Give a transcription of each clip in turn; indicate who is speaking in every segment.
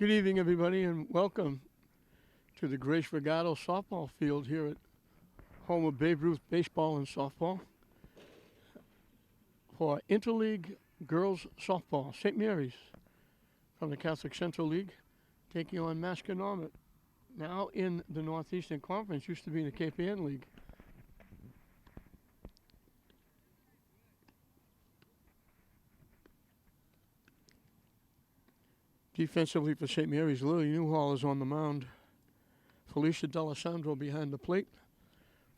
Speaker 1: Good evening, everybody, and welcome to the Grace Regato softball field here at home of Babe Ruth baseball and softball for Interleague Girls Softball. St. Mary's from the Catholic Central League taking on Masco, now in the Northeastern Conference, used to be in the Cape Ann League. Defensively for St. Mary's, Lily Newhall is on the mound. Felicia D'Alessandro behind the plate.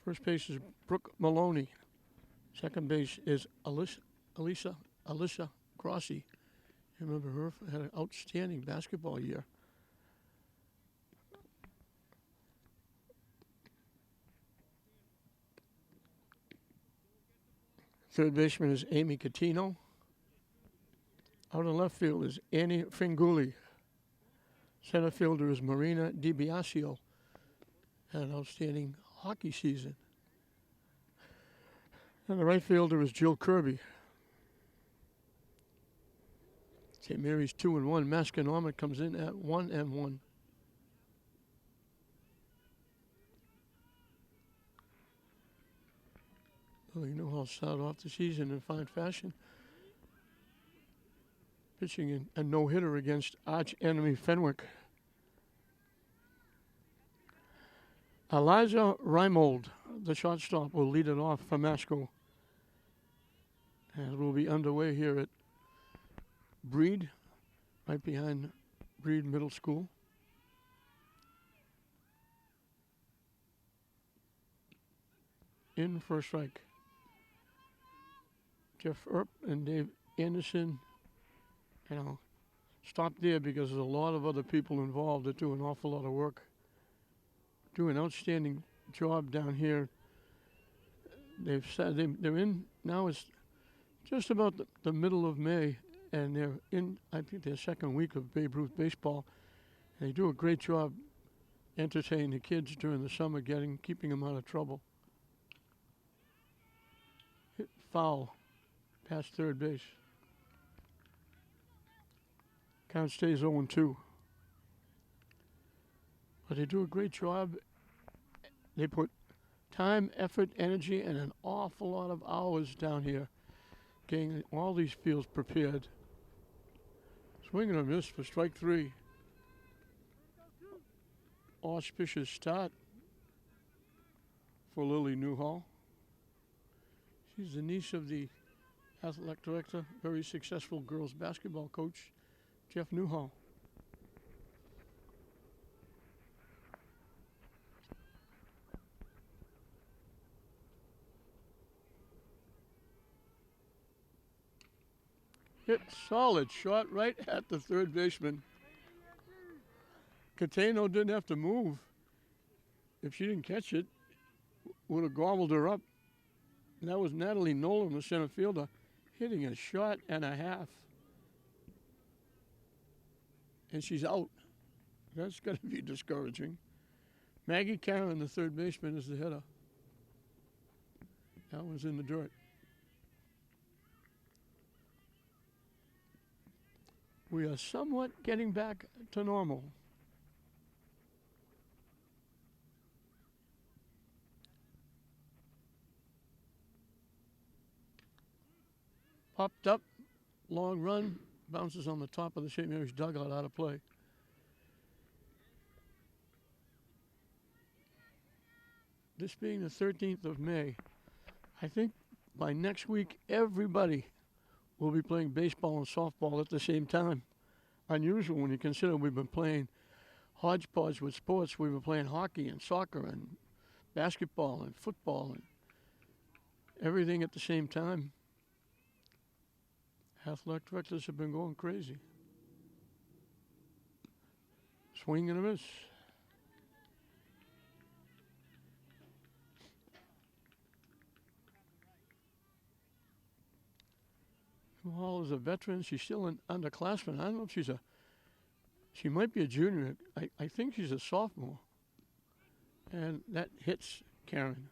Speaker 1: First base is Brooke Maloney. Second base is Alyssa Grossi. You remember her? Had an outstanding basketball year. Third baseman is Amy Catino. Out in left field is Annie Fringuli. Center fielder is Marina DiBiasio. Had an outstanding hockey season. And the right fielder is Jill Kirby. St. Mary's 2-1. Masco comes in at 1-1. Well, you know how to start off the season in fine fashion. Pitching a no-hitter against arch enemy Fenwick. Eliza Reimold, the shortstop, will lead it off for Masco. And we'll be underway here at Breed, right behind Breed Middle School. In for a strike. Jeff Earp and Dave Anderson. And I'll stop there because there's a lot of other people involved that do an awful lot of work. Do an outstanding job down here. They've said they're in now. It's just about the middle of May, and they're in, I think, their second week of Babe Ruth baseball. And they do a great job entertaining the kids during the summer, keeping them out of trouble. Hit foul past third base. Count stays 0-2. But they do a great job. They put time, effort, energy, and an awful lot of hours down here getting all these fields prepared. Swing and a miss for strike three. Auspicious start for Lily Newhall. She's the niece of the athletic director, very successful girls basketball coach, Jeff Newhall. Hit solid shot right at the third baseman. Cateno didn't have to move. If she didn't catch it, would have gobbled her up. And that was Natalie Nolan, the center fielder, hitting a shot and a half. And she's out. That's got to be discouraging. Maggie Karen, the third baseman, is the hitter. That one's in the dirt. We are somewhat getting back to normal. Popped up, long run, bounces on the top of the St. Mary's dugout, out of play. This being the 13th of May, I think by next week everybody will be playing baseball and softball at the same time. Unusual when you consider we've been playing hodgepodge with sports. We've been playing hockey and soccer and basketball and football and everything at the same time. Athletic directors have been going crazy. Swing and a miss. Hall is a veteran. She's still an underclassman. I don't know if she might be a junior. I think she's a sophomore. And that hits Karen.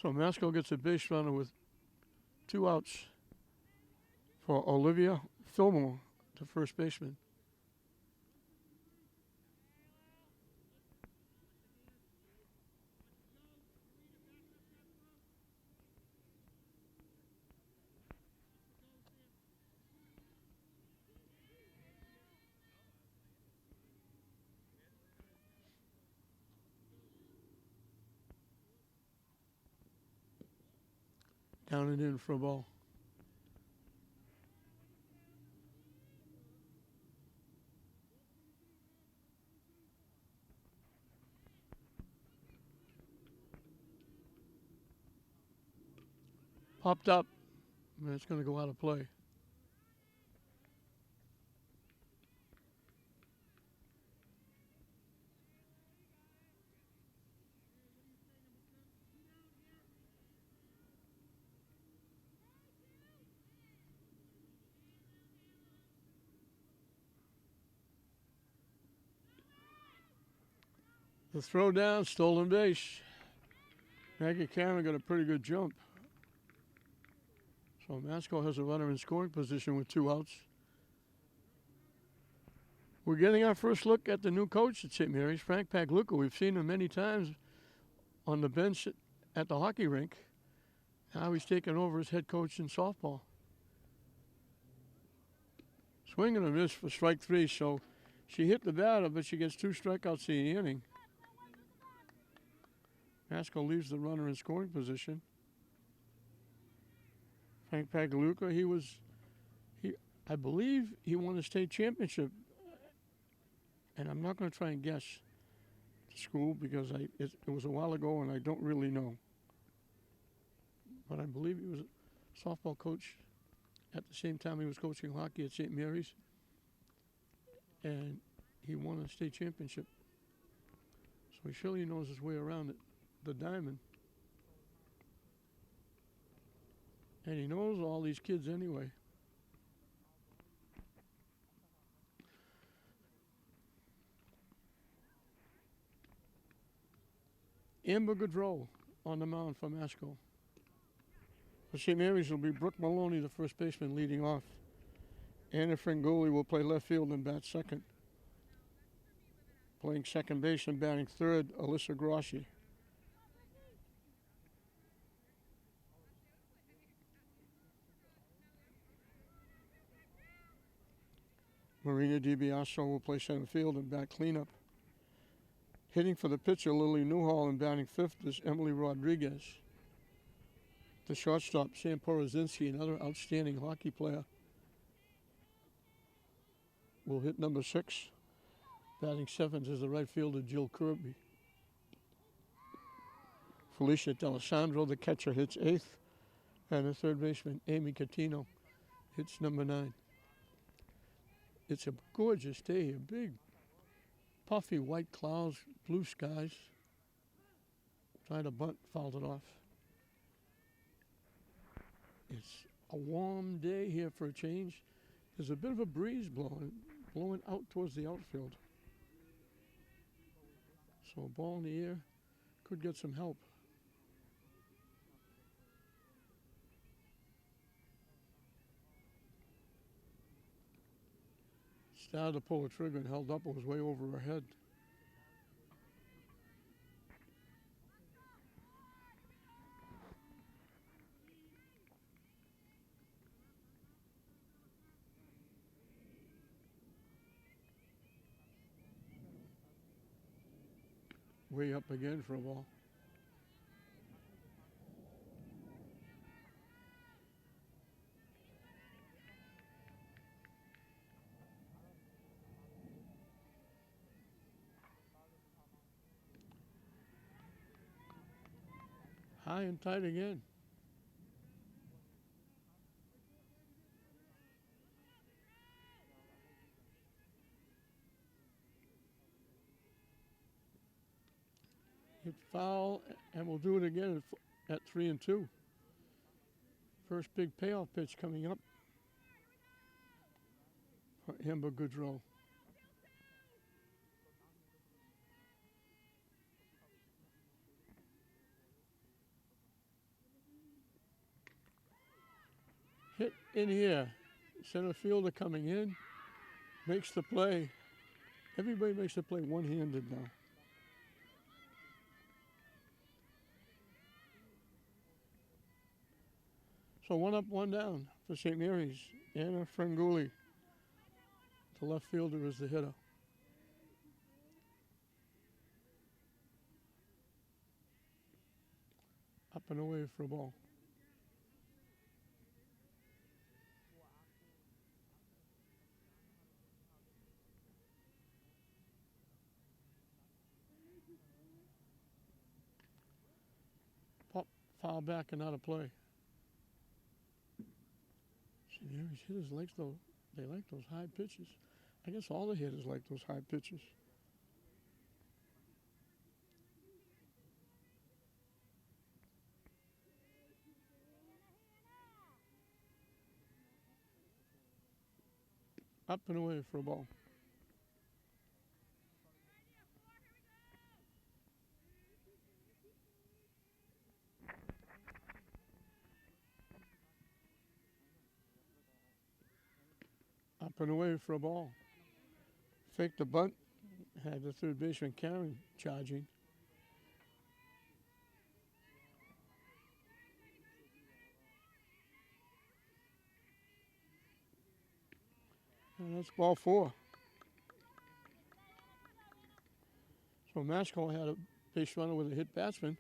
Speaker 1: So Masco gets a base runner with 2 outs for Olivia Fillmore, the first baseman. Down and in for a ball. Popped up, and it's going to go out of play. The throw down, stolen base. Maggie Cameron got a pretty good jump. So Masco has a runner in scoring position with 2 outs. We're getting our first look at the new coach at St. Mary's, Frank Pagluca. We've seen him many times on the bench at the hockey rink. Now he's taken over as head coach in softball. Swing and a miss for strike 3, so she hit the batter, but she gets 2 strikeouts in the inning. Masco leaves the runner in scoring position. Frank Pagluca, I believe he won the state championship. And I'm not going to try and guess the school because it was a while ago and I don't really know. But I believe he was a softball coach at the same time he was coaching hockey at St. Mary's. And he won a state championship. So he surely knows his way around the diamond. And he knows all these kids anyway. Amber Goodrow on the mound for Masco. For St. Mary's will be Brooke Maloney, the first baseman, leading off. Anna Frangoli will play left field and bat second. Playing second base and batting third, Alyssa Grossi. Marina DiBiaso will play center field and bat cleanup. Hitting for the pitcher, Lily Newhall, and batting fifth is Emily Rodriguez. The shortstop, Sam Porozinski, another outstanding hockey player, will hit number 6. Batting seventh is the right fielder, Jill Kirby. Felicia D'Alessandro, the catcher, hits 8th. And the third baseman, Amy Catino, hits number 9. It's a gorgeous day here. Big, puffy white clouds, blue skies. Tried to bunt, fouled it off. It's a warm day here for a change. There's a bit of a breeze blowing out towards the outfield. So a ball in the air could get some help. Started to pull the trigger and held up. It was way over her head. Way up again for a ball. High and tight again. Hit foul, and we'll do it again at 3-2. First big payoff pitch coming up for Amber Goodrow. Hit in here. Center fielder coming in, makes the play. Everybody makes the play one-handed now. So 1 up, 1 down for St. Mary's. Anna Franguli, the left fielder, is the hitter. Up and away for a ball. Pop, foul back and out of play. St. Mary's hitters like those. They like those high pitches. I guess all the hitters like those high pitches. Up and away for a ball. Up and away for a ball. Faked the bunt. Had the third baseman Karen charging. And that's ball 4. So Masco had a base runner with a hit batsman.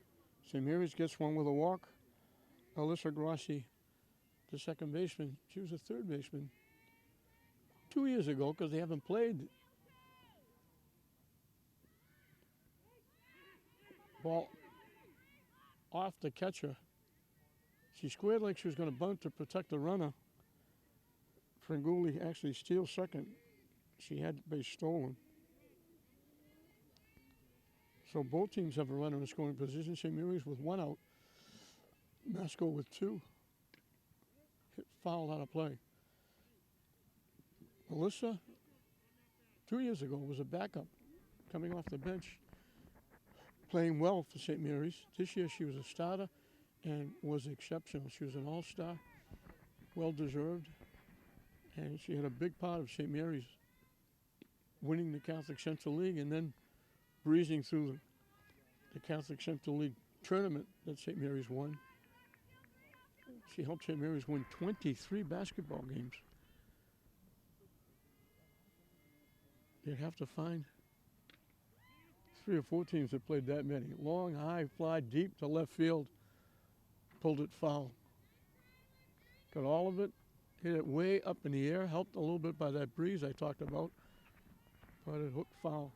Speaker 1: St. Mary's gets one with a walk. Alyssa Grossi, the second baseman. She was a third baseman 2 years ago because they haven't played. Ball off the catcher. She squared like she was going to bunt to protect the runner. Franguli actually steals second. She had the base stolen. So both teams have a runner in scoring position. St. Mary's with 1 out. Masco with 2. Hit foul out of play. Melissa, 2 years ago, was a backup coming off the bench, playing well for St. Mary's. This year she was a starter and was exceptional. She was an all-star, well-deserved, and she had a big part of St. Mary's winning the Catholic Central League and then breezing through the Catholic Central League tournament that St. Mary's won. She helped St. Mary's win 23 basketball games. You'd have to find 3 or 4 teams that played that many. Long, high fly, deep to left field. Pulled it foul. Got all of it. Hit it way up in the air. Helped a little bit by that breeze I talked about. But it hooked foul.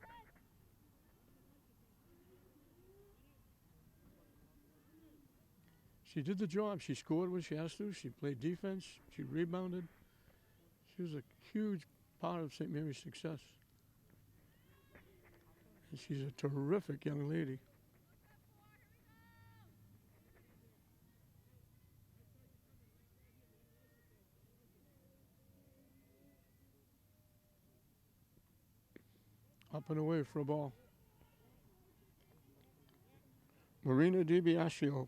Speaker 1: She did the job. She scored when she has to. She played defense. She rebounded. She was a huge part of St. Mary's success. And she's a terrific young lady. Up and away for a ball. Marina DiBiasio.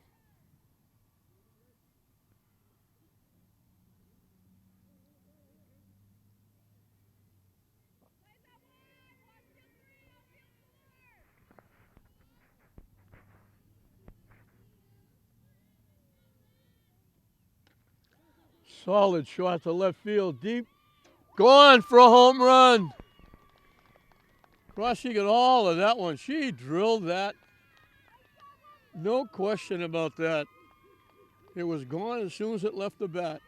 Speaker 1: Solid shot to left field, deep. Gone for a home run. Grossi got all of that one. She drilled that. No question about that. It was gone as soon as it left the bat.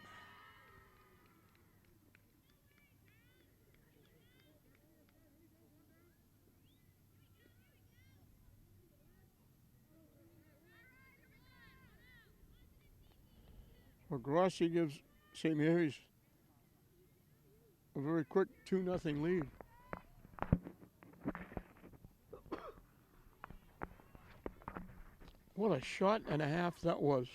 Speaker 1: Well, Grossi gives St. Mary's a very quick 2-0 lead. What a shot and a half that was.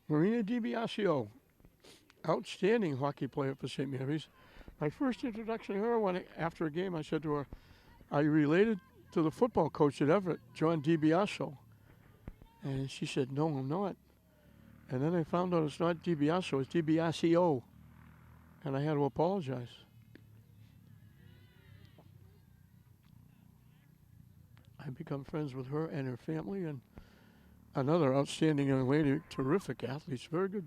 Speaker 1: Marina DiBiasio, outstanding hockey player for St. Mary's. My first introduction to her, after a game, I said to her, "Are you related to the football coach at Everett, John DiBiasio?" And she said, no, I'm not. And then I found out it's not DiBiase, it's DiBiaseo. And I had to apologize. I become friends with her and her family, and another outstanding young lady, terrific athlete, very good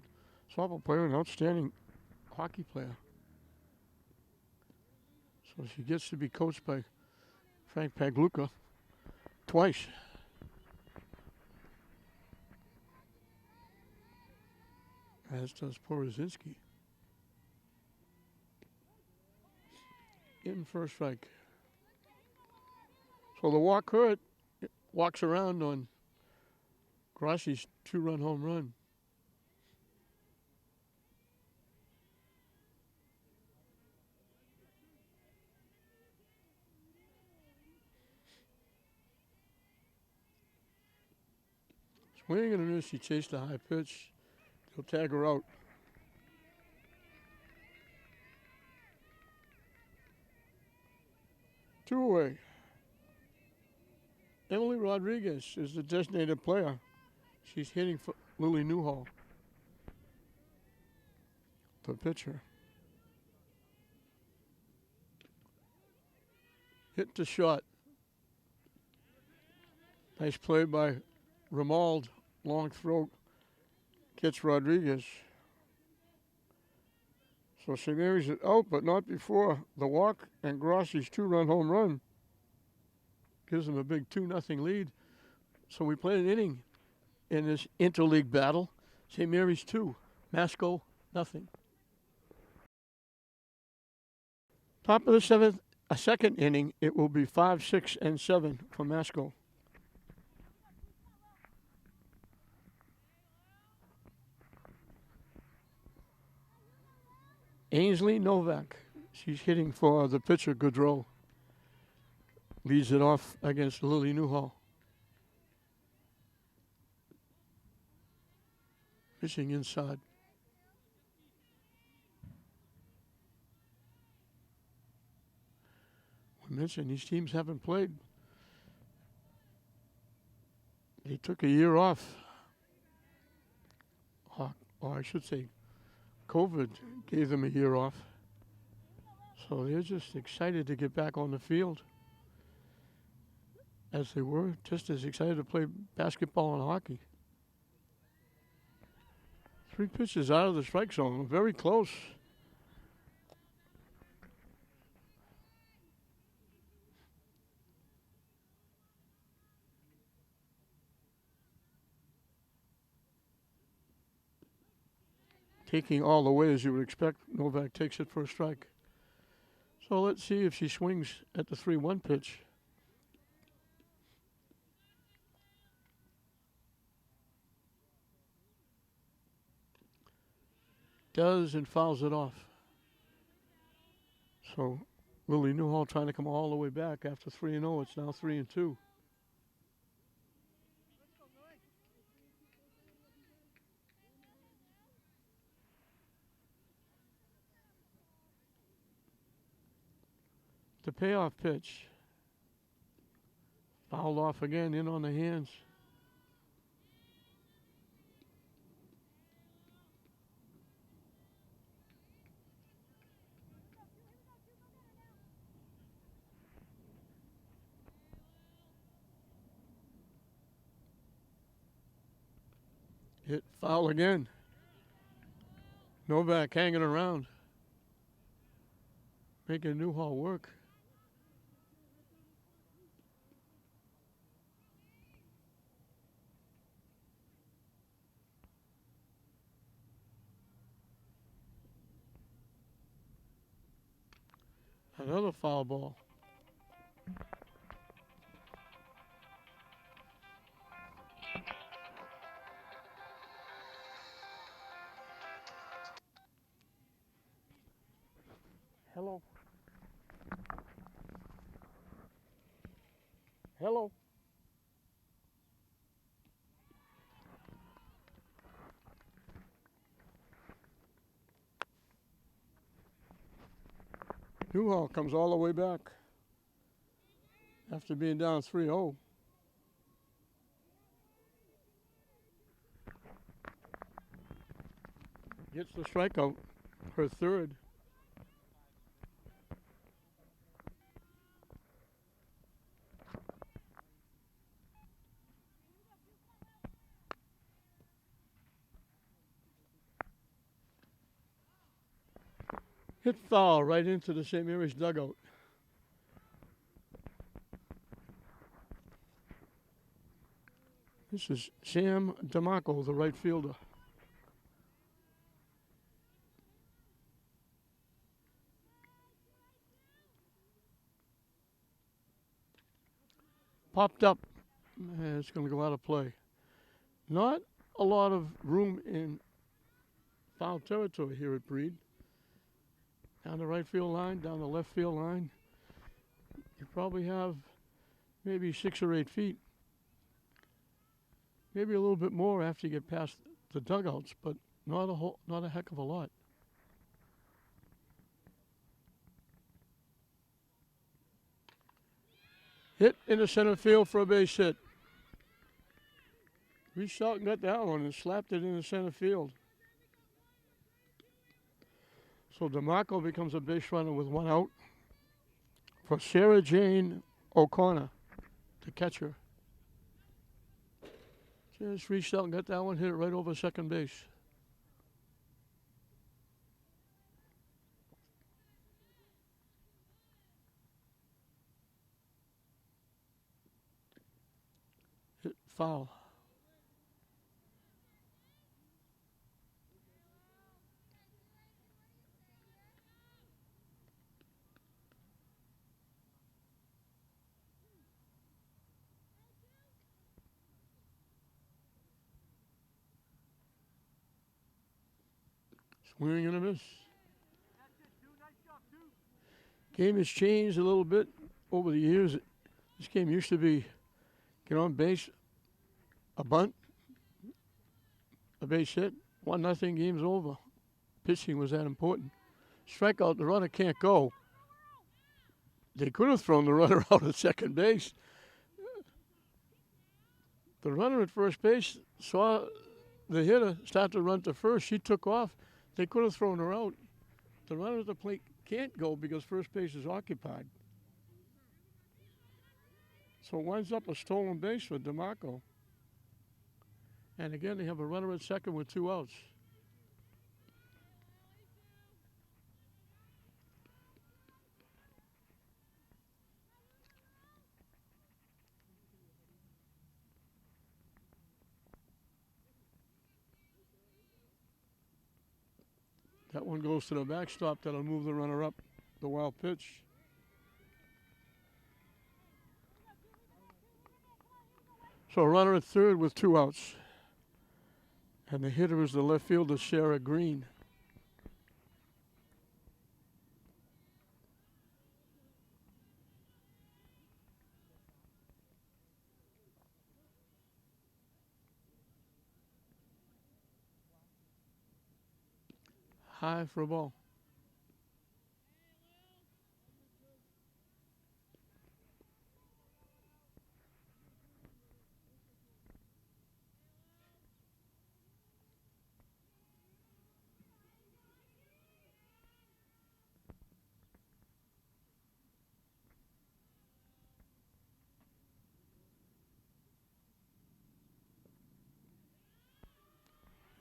Speaker 1: softball player and outstanding hockey player. So she gets to be coached by Frank Pagluka twice. As does Porozinski. In first strike. So the walk hurt. It walks around on Grassi's 2-run home run. Swinging and a miss, she chased a high pitch. He'll tag her out. Two away. Emily Rodriguez is the designated player. She's hitting for Lily Newhall, the pitcher. Hit the shot. Nice play by Ramald. Long throw. Gets Rodriguez. So St. Mary's is out, but not before the walk and Grassi's 2-run home run. Gives them a big 2-0 lead. So we played an inning in this interleague battle. St. Mary's 2, Masco 0. Top of the seventh, a second inning, it will be 5, 6, and 7 for Masco. Ainsley Novak, she's hitting for the pitcher Goodrow. Leads it off against Lily Newhall. Pitching inside. We mentioned these teams haven't played. They took a year off. Or I should say, COVID gave them a year off. So they're just excited to get back on the field. As they were, just as excited to play basketball and hockey. 3 pitches out of the strike zone, very close. Taking all the way as you would expect, Novak takes it for a strike. So let's see if she swings at the 3-1 pitch. Does and fouls it off. So Lily Newhall trying to come all the way back after 3-0. It's now 3-2. The payoff pitch. Fouled off again, in on the hands. Hit foul again. Novak hanging around. Making Newhall work. Another foul ball. Hello. Hello. Newhall comes all the way back after being down 3-0. Gets the strikeout, her third. Hit foul right into the St. Mary's dugout. This is Sam DeMarco, the right fielder. Popped up. And it's going to go out of play. Not a lot of room in foul territory here at Breed. Down the right field line, down the left field line. You probably have maybe 6 or 8 feet. Maybe a little bit more after you get past the dugouts, but not a heck of a lot. Hit into center field for a base hit. Reached out and got that one and slapped it into center field. So DeMarco becomes a base runner with 1 out for Sarah Jane O'Connor, the catcher. Just reached out and got that one, hit it right over second base. Hit foul. Swing and a miss. Game has changed a little bit over the years. This game used to be get on base, a bunt, a base hit, 1-0, game's over. Pitching was that important. Strikeout, the runner can't go. They could have thrown the runner out at second base. The runner at first base saw the hitter start to run to first. She took off. They could have thrown her out. The runner at the plate can't go because first base is occupied. So it winds up a stolen base for DeMarco. And again, they have a runner at second with 2 outs. That one goes to the backstop. That'll move the runner up. The wild pitch. So a runner at third with 2 outs. And the hitter is the left fielder, Sarah Green. High for a ball.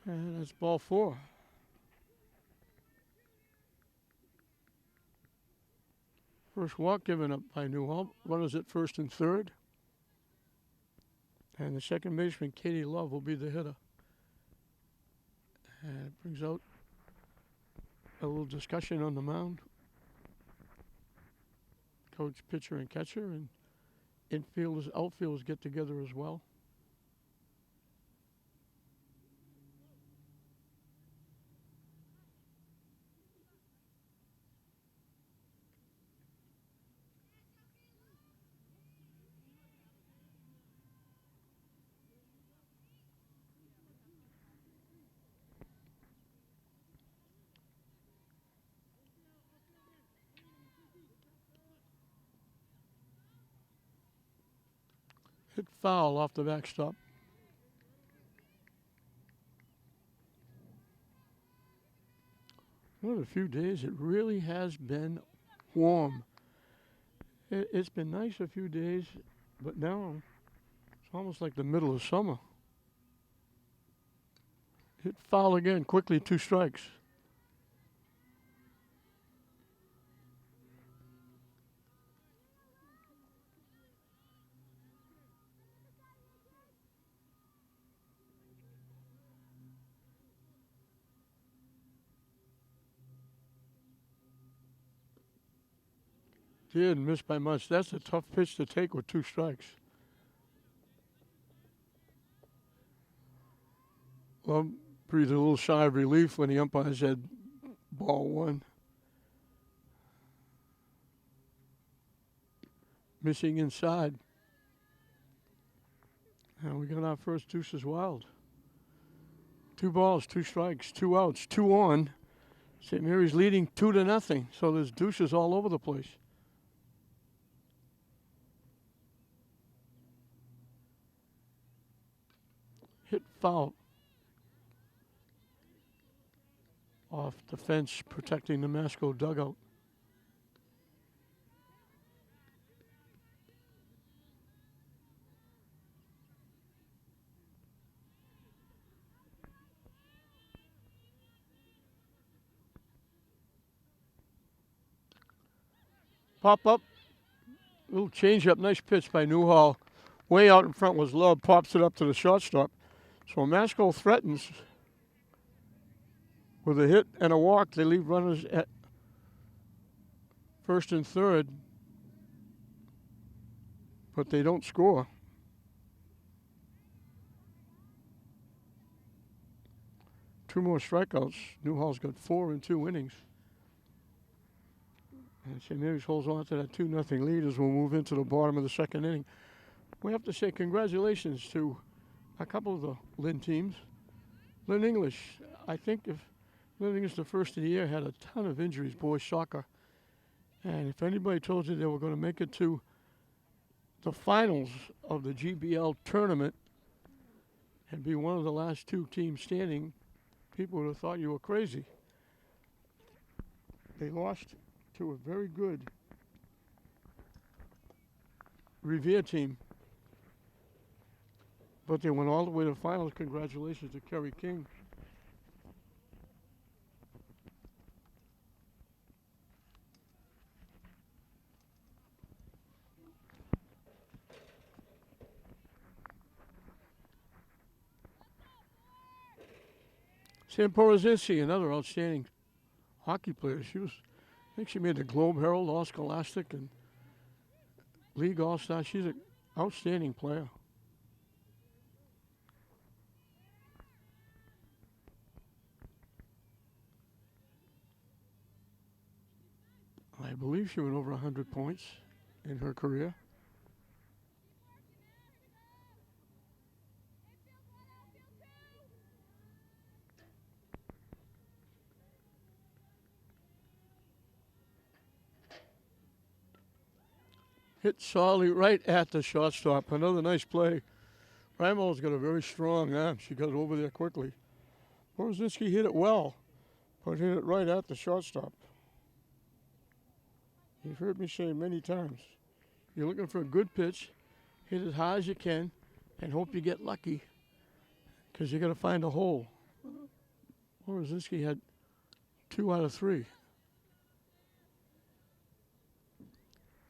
Speaker 1: And that's ball 4. First walk given up by Newhall. Runners at first and third. And the second baseman, Katie Love, will be the hitter. And it brings out a little discussion on the mound. Coach, pitcher, and catcher, and infielders, outfielders get together as well. Hit foul off the backstop. Well, a few days, it really has been warm. It's been nice a few days, but now it's almost like the middle of summer. Hit foul again, quickly, 2 strikes. Did miss by much. That's a tough pitch to take with 2 strikes. Well, breathed a little sigh of relief when the umpire said ball 1. Missing inside. And we got our first deuces wild. 2 balls, 2 strikes, 2 outs, 2 on. St. Mary's leading 2-0. So there's deuces all over the place. Hit foul. Off the fence, protecting the Masco dugout. Pop up. Little change up. Nice pitch by Newhall. Way out in front was Love. Pops it up to the shortstop. So Masco threatens with a hit and a walk. They leave runners at first and third, but they don't score. Two more strikeouts. Newhall's got 4 in 2 innings. And St. Mary's holds on to that 2-0 lead as we'll move into the bottom of the second inning. We have to say congratulations to a couple of the Lynn teams. Lynn English, I think if Lynn English the first of the year had a ton of injuries, boys soccer. And if anybody told you they were going to make it to the finals of the GBL tournament and be one of the last 2 teams standing, people would have thought you were crazy. They lost to a very good Revere team, but they went all the way to the finals. Congratulations to Kerry King. Sam Porozinski, another outstanding hockey player. I think she made the Globe Herald, All Scholastic, and League All-Star. She's an outstanding player. I believe she went over 100 points in her career. Hit solidly right at the shortstop. Another nice play. Rimo's got a very strong arm. She got over there quickly. Porozinski hit it well, but hit it right at the shortstop. You've heard me say many times, you're looking for a good pitch, hit as high as you can, and hope you get lucky, because you got to find a hole. Porozinski had 2 out of 3.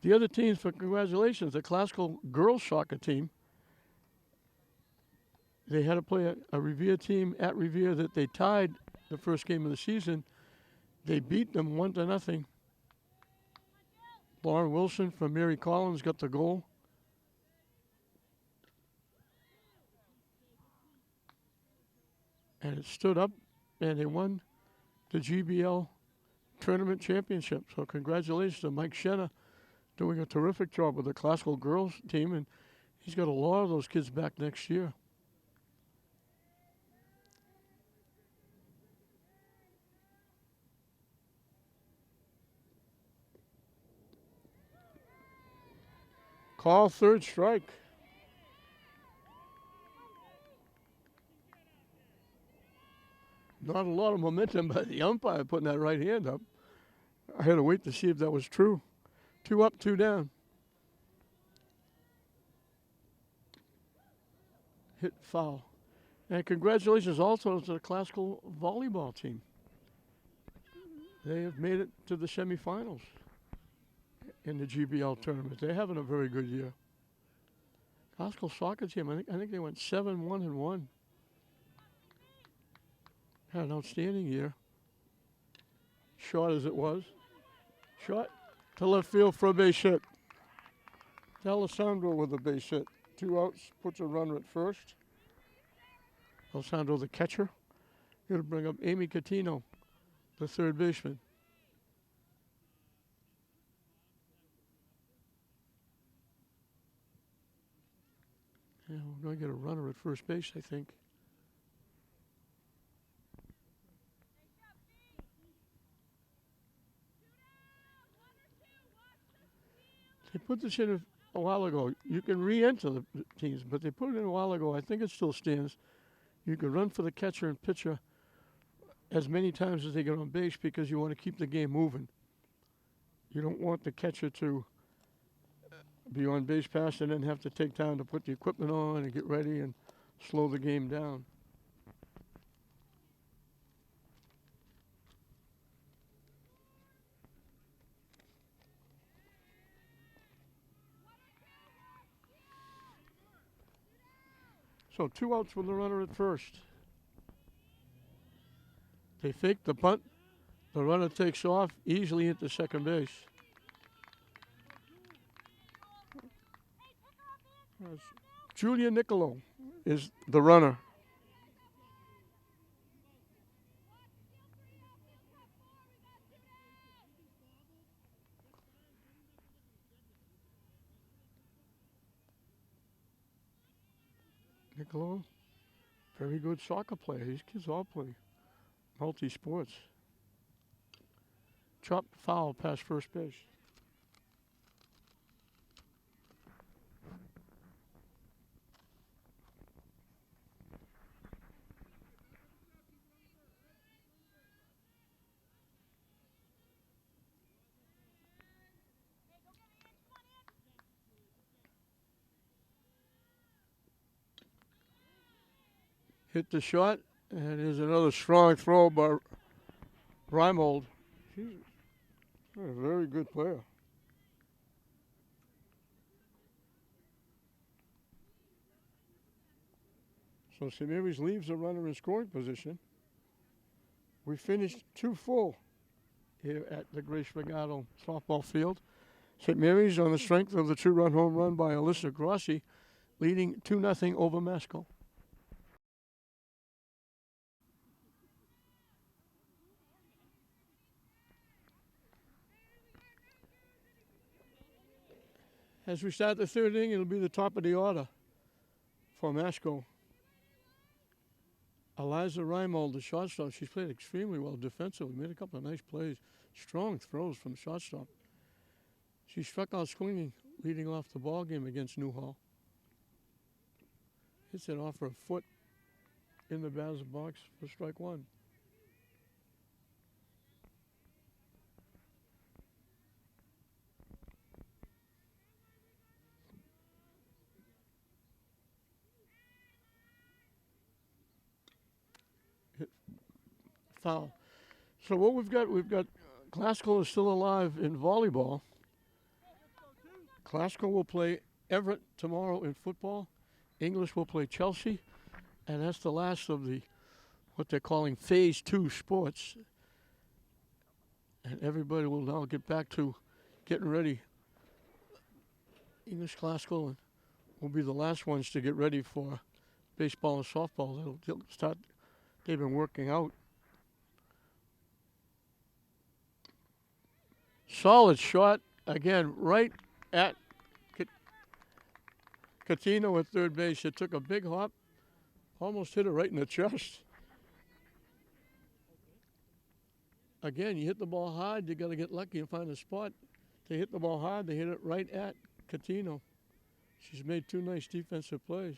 Speaker 1: The other teams, for congratulations, the classical girls soccer team. They had to play a Revere team at Revere that they tied the first game of the season. They beat them 1-0. Lauren Wilson from Mary Collins got the goal. And it stood up, and they won the GBL tournament championship. So congratulations to Mike Shenna, doing a terrific job with the classical girls team, and he's got a lot of those kids back next year. Call, 3rd strike. Not a lot of momentum by the umpire putting that right hand up. I had to wait to see if that was true. 2 up, 2 down. Hit foul. And congratulations also to the classical volleyball team. They have made it to the semifinals in the GBL tournament. They're having a very good year. Classical soccer team, I think they went 7-1-1. Had an outstanding year. Short as it was. Shot to left field for a base hit. Alessandro with a base hit. 2 outs, puts a runner at first. Alessandro, the catcher. He'll bring up Amy Catino, the third baseman. Yeah, we're going to get a runner at first base, I think. They put this in a while ago. You can re-enter the teams, but they put it in a while ago. I think it still stands. You can run for the catcher and pitcher as many times as they get on base because you want to keep the game moving. You don't want the catcher to be on base pass and then have to take time to put the equipment on and get ready and slow the game down. So 2 outs with the runner at first. They fake the punt. The runner takes off, easily into second base. Julia Niccolo is the runner. Niccolo, very good soccer player. These kids all play multi-sports. Chopped foul past first base. Hit the shot, and there's another strong throw by Reimold. She's a very good player. So St. Mary's leaves the runner in scoring position. We finished 2 full here at the Grace Regado softball field. St. Mary's on the strength of the 2-run home run by Alyssa Grossi, leading 2-0 over Masco. As we start the third inning, it'll be the top of the order for Masco. Eliza Reimold, the shortstop, she's played extremely well defensively, made a couple of nice plays, strong throws from the shortstop. She struck out swinging, leading off the ball game against Newhall. Hits it off her foot in the batter's box for strike 1. Foul. So what we've got Glasgow is still alive in volleyball. Glasgow will play Everett tomorrow in football. English will play Chelsea. And that's the last of the, what they're calling phase 2 sports. And everybody will now get back to getting ready. English Glasgow will be the last ones to get ready for baseball and softball. They'll start, they've been working out. Solid shot, again, right at Catino at third base. It took a big hop, almost hit it right in the chest. Again, you hit the ball hard, you got to get lucky and find a spot. They hit the ball hard, they hit it right at Catino. She's made 2 nice defensive plays.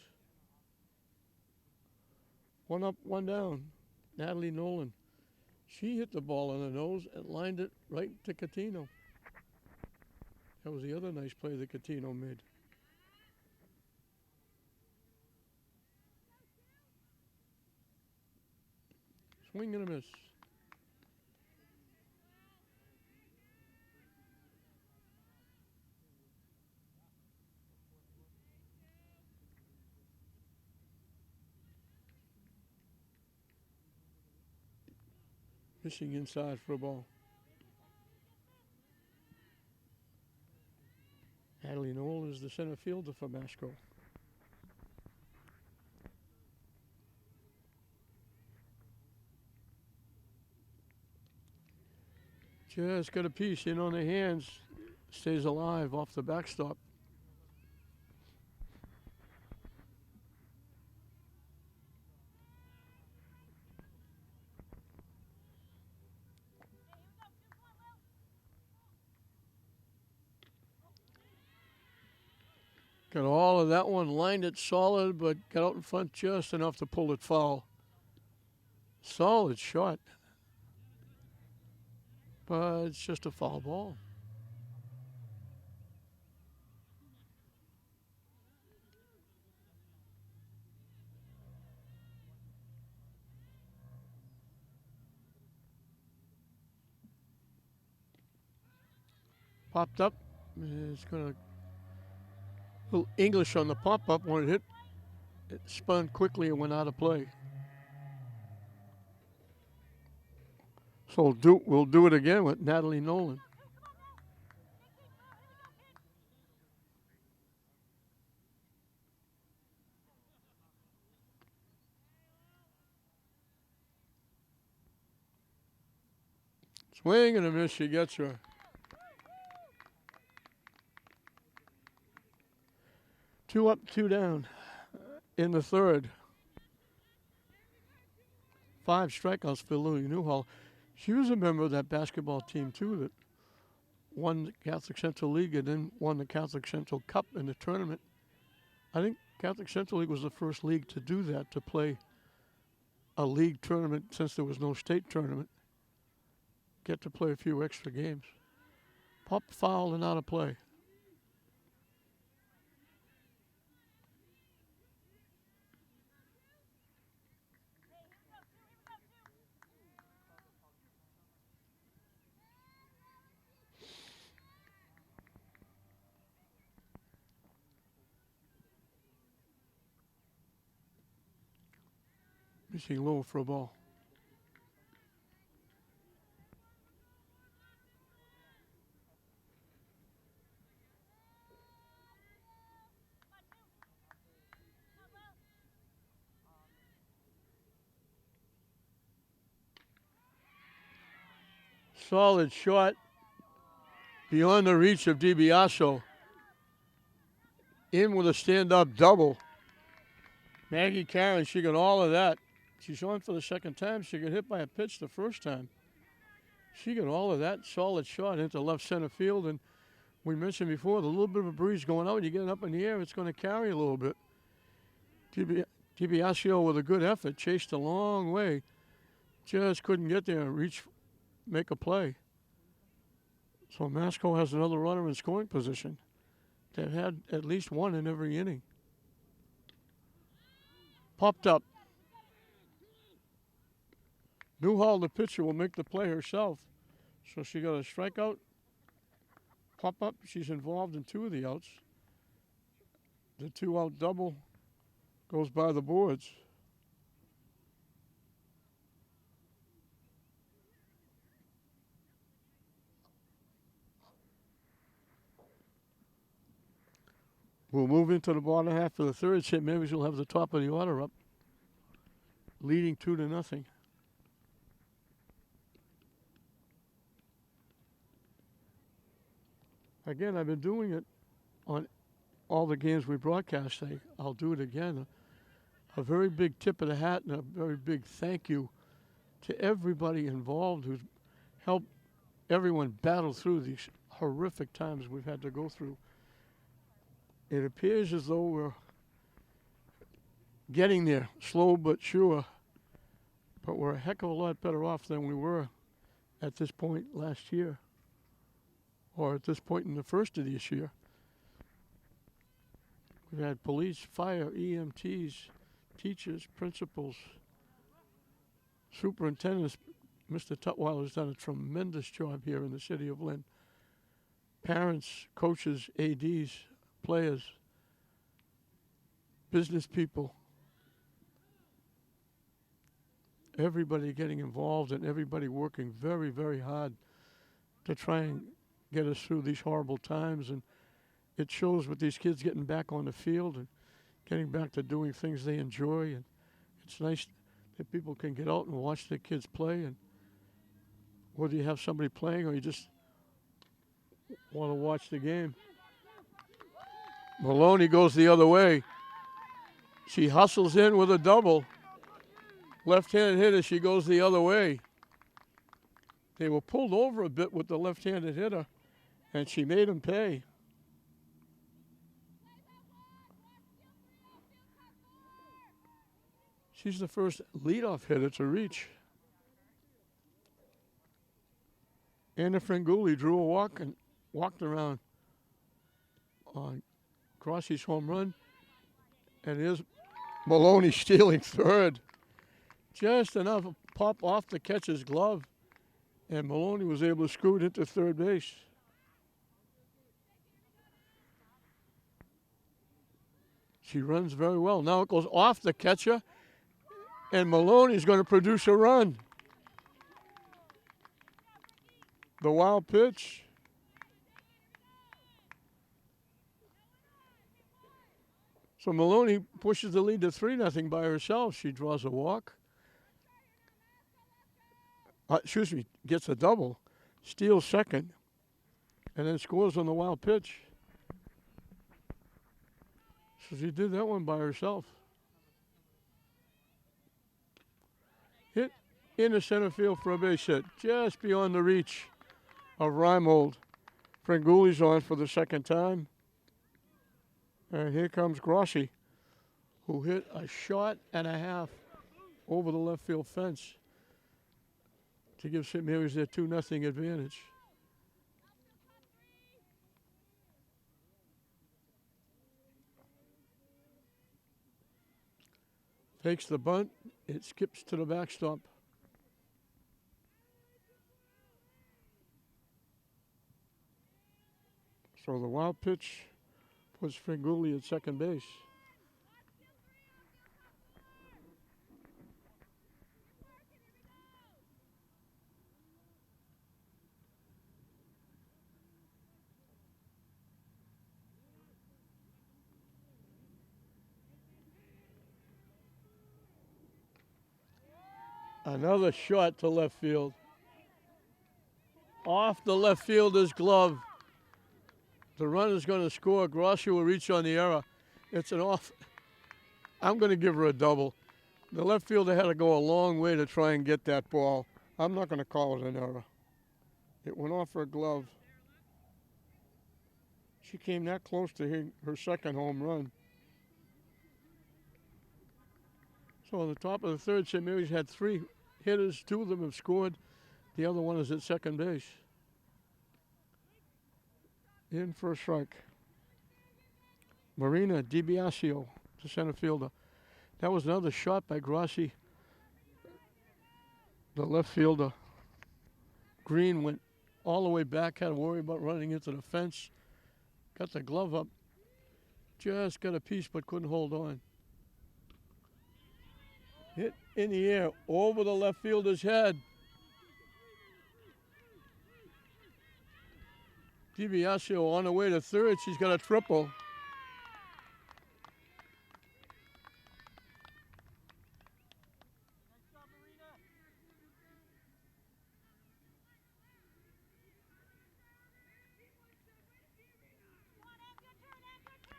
Speaker 1: 1 up, 1 down. Natalie Nolan. She hit the ball on the nose and lined it right to Catino. That was the other nice play that Catino made. Swing and a miss. Missing inside for a ball. Natalie Nolan is the center fielder for Masco. Just got a piece in on the hands. Stays alive off the backstop. Got all of that one, lined it solid, but got out in front just enough to pull it foul. Solid shot. But it's just a foul ball. Popped up. It's going to... A little English on the pop-up when it hit. It spun quickly and went out of play. So we'll do it again with Natalie Nolan. Swing and a miss, she gets her. Two up, two down in the third. 5 strikeouts for Louie Newhall. She was a member of that basketball team, too, that won the Catholic Central League and then won the Catholic Central Cup in the tournament. I think Catholic Central League was the first league to do that, to play a league tournament since there was no state tournament. Get to play a few extra games. Pop foul and out of play. Missing low for a ball. Solid shot beyond the reach of DiBiasio. In with a stand-up double. Maggie Karen, she got all of that. She's on for the second time. She got hit by a pitch the first time. She got all of that solid shot into left center field. And we mentioned before, the little bit of a breeze going out, you get it up in the air, it's going to carry a little bit. DiBiasio with a good effort, chased a long way. Just couldn't get there and reach, make a play. So Masco has another runner in scoring position. They've had at least one in every inning. Popped up. Newhall, the pitcher, will make the play herself. So she got a strikeout. Pop up. She's involved in 2 of the outs. The 2-out double goes by the boards. We'll move into the bottom half of the third. St. Mary's will have the top of the order up, leading 2-0. Again, I've been doing it on all the games we broadcast. I'll do it again. A very big tip of the hat and a very big thank you to everybody involved who's helped everyone battle through these horrific times we've had to go through. It appears as though we're getting there, slow but sure. But we're a heck of a lot better off than we were at this point last year, or at this point in the first of this year. We've had police, fire, EMTs, teachers, principals, superintendents. Mr. Tutwiler has done a tremendous job here in the city of Lynn. Parents, coaches, ADs, players, business people, everybody getting involved and everybody working very, very hard to try and get us through these horrible times. And it shows with these kids getting back on the field and getting back to doing things they enjoy. And it's nice that people can get out and watch their kids play. And whether you have somebody playing or you just want to watch the game. Maloney goes the other way. She hustles in with a double. Left-handed hitter, she goes the other way. They were pulled over a bit with the left-handed hitter, and she made him pay. She's the first leadoff hitter to reach. Anna Franguli drew a walk and walked around on Crossie's home run. And here's Maloney stealing third. Just enough pop off the catcher's glove. And Maloney was able to scoot into third base. She runs very well. Now it goes off the catcher. And Maloney's going to produce a run. The wild pitch. So Maloney pushes the lead to 3-0 by herself. She draws a walk. Gets a double, steals second, and then scores on the wild pitch. So she did that one by herself. Hit into center field for a base hit, just beyond the reach of Reimold. Franguli's on for the second time. And here comes Grossi, who hit a shot and a half over the left field fence to give St. Mary's their 2-0 advantage. Takes the bunt. It skips to the backstop. So the wild pitch puts Franguli at second base. Another shot to left field. Off the left fielder's glove. The runner's going to score. Grossi will reach on the error. It's an off. I'm going to give her a double. The left fielder had to go a long way to try and get that ball. I'm not going to call it an error. It went off her glove. She came that close to hitting her second home run. So on the top of the third, St. Mary's had 3 hitters. 2 of them have scored. The other one is at second base. In for a strike. Marina DiBiasio, the center fielder. That was another shot by Grossi, the left fielder. Green went all the way back, had to worry about running into the fence. Got the glove up. Just got a piece but couldn't hold on. Hit in the air over the left fielder's head. DiBiasio on the way to third. She's got a triple.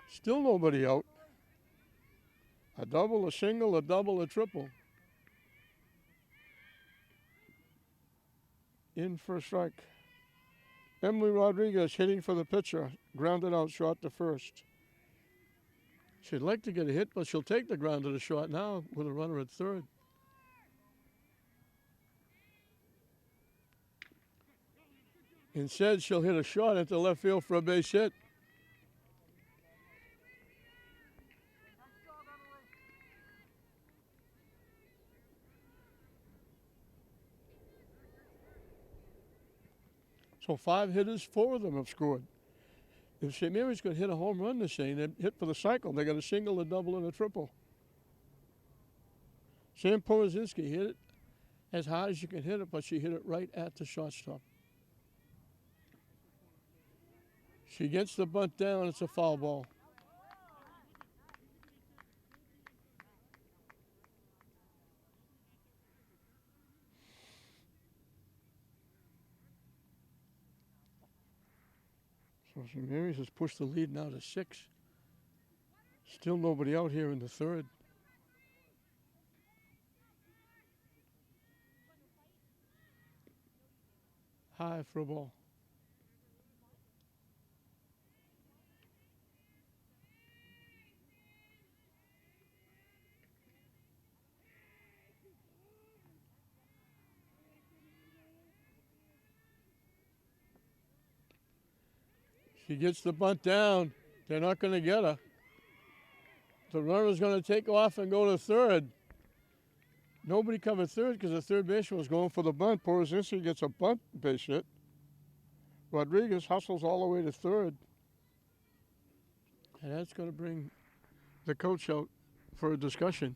Speaker 1: Still nobody out. A double, a single, a double, a triple. In for a strike. Emily Rodriguez hitting for the pitcher. Grounded out short to first. She'd like to get a hit, but she'll take the ground to the short now with a runner at third. Instead, she'll hit a shot into left field for a base hit. So 5 hitters, 4 of them have scored. If St. Mary's could hit a home run this inning, they'd hit for the cycle. They got a single, a double, and a triple. Sam Porozinski hit it as hard as you can hit it, but she hit it right at the shortstop. She gets the bunt down. It's a foul ball. So St. Mary's has pushed the lead now to 6. Still nobody out here in the third. High for a ball. She gets the bunt down. They're not going to get her. The runner's going to take off and go to third. Nobody covered third because the third baseman was going for the bunt. Porozinski gets a bunt base hit. Rodriguez hustles all the way to third. And that's going to bring the coach out for a discussion.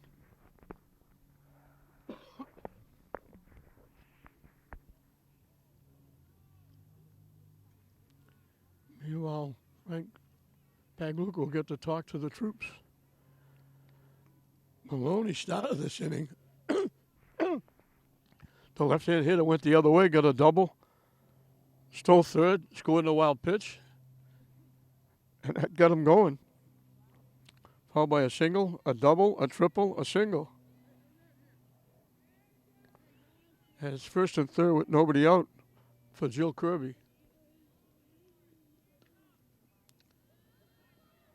Speaker 1: Meanwhile, Frank Pagluca will get to talk to the troops. Maloney started this inning. The left-hand hitter went the other way, got a double. Stole third, scored in a wild pitch. And that got him going. Followed by a single, a double, a triple, a single. And it's first and third with nobody out for Jill Kirby.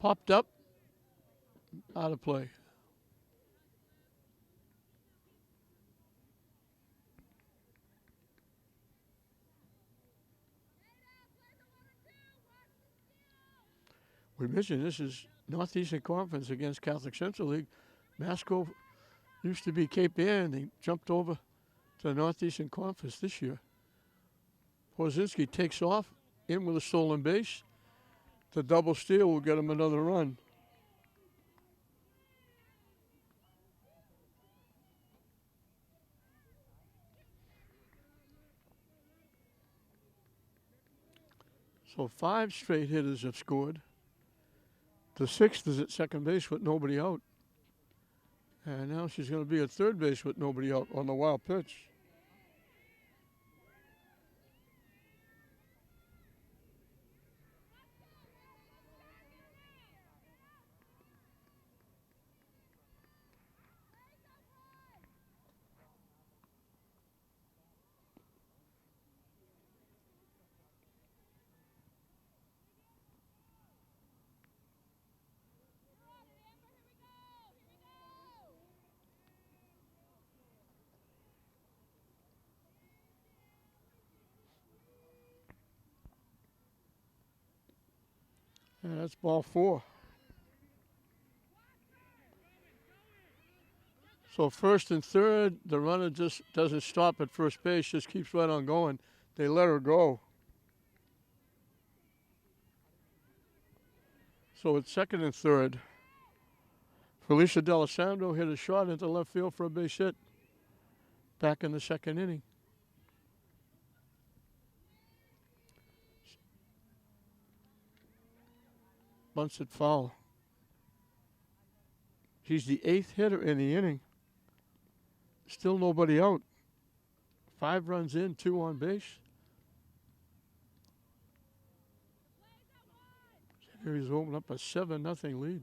Speaker 1: Popped up, out of play. We mentioned this is Northeastern Conference against Catholic Central League. Masco used to be Cape Air, and they jumped over to the Northeastern Conference this year. Porozinski takes off, in with a stolen base. The double steal will get him another run. So 5 straight hitters have scored. The 6th is at second base with nobody out. And now she's going to be at third base with nobody out on the wild pitch. And that's ball 4. So first and third, the runner just doesn't stop at first base, just keeps right on going. They let her go. So it's second and third. Felicia D'Alessandro hit a shot into left field for a base hit back in the second inning. Bunts it foul. She's the 8th hitter in the inning. Still nobody out. 5 runs in, 2 on base. He's opened up a 7-0 lead.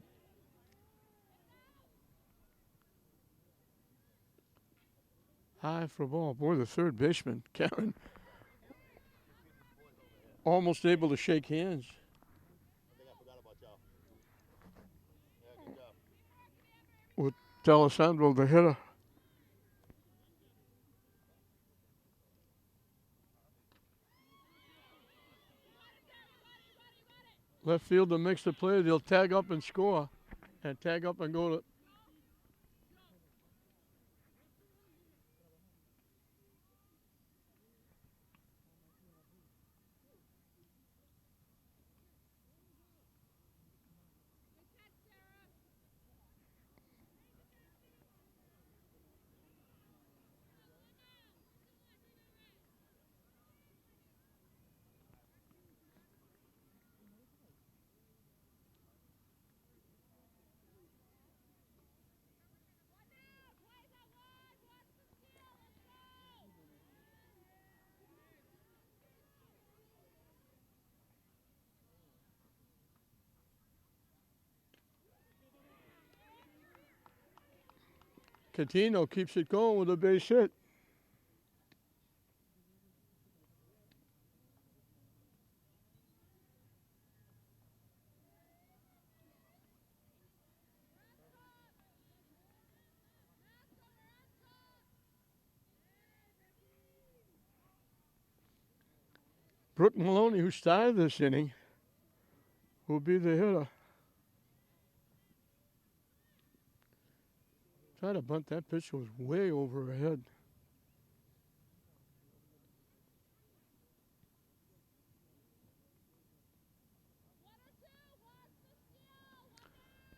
Speaker 1: High for a ball. Boy, the third baseman, Karen, almost able to shake hands. With D'Alessandro, the hitter. Left fielder makes the play. They'll tag up and score. And tag up and go to... Catino keeps it going with a base hit. Brooke Maloney, who started this inning, will be the hitter. Tried to bunt. That pitch was way over her head.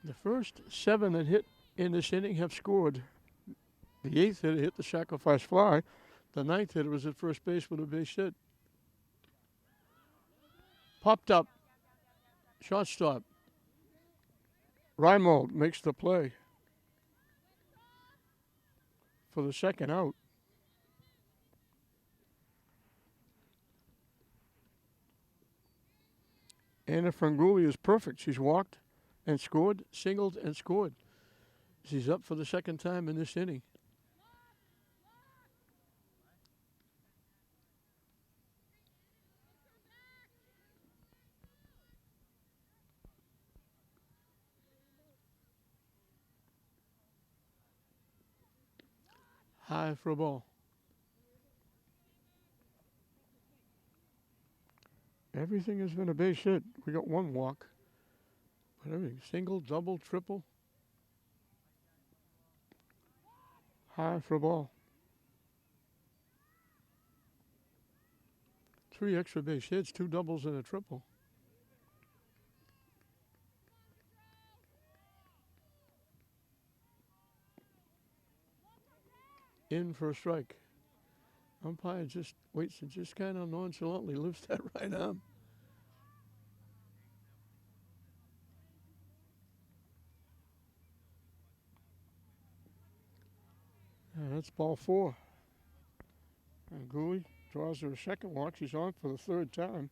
Speaker 1: The first 7 that hit in this inning have scored. The 8th hitter hit the sacrifice fly. The 9th hitter was at first base with a base hit. Popped up. Shortstop. Reimold makes the play for the second out. Anna Franguli is perfect. She's walked and scored, singled and scored. She's up for the second time in this inning. High for a ball. Everything has been a base hit. We got 1 walk. But everything, single, double, triple. High for a ball. 3 extra base hits, 2 doubles and a triple. In for a strike. Umpire just waits and just kind of nonchalantly lifts that right arm. That's ball 4. And Gooley draws her a second walk. She's on for the 3rd time.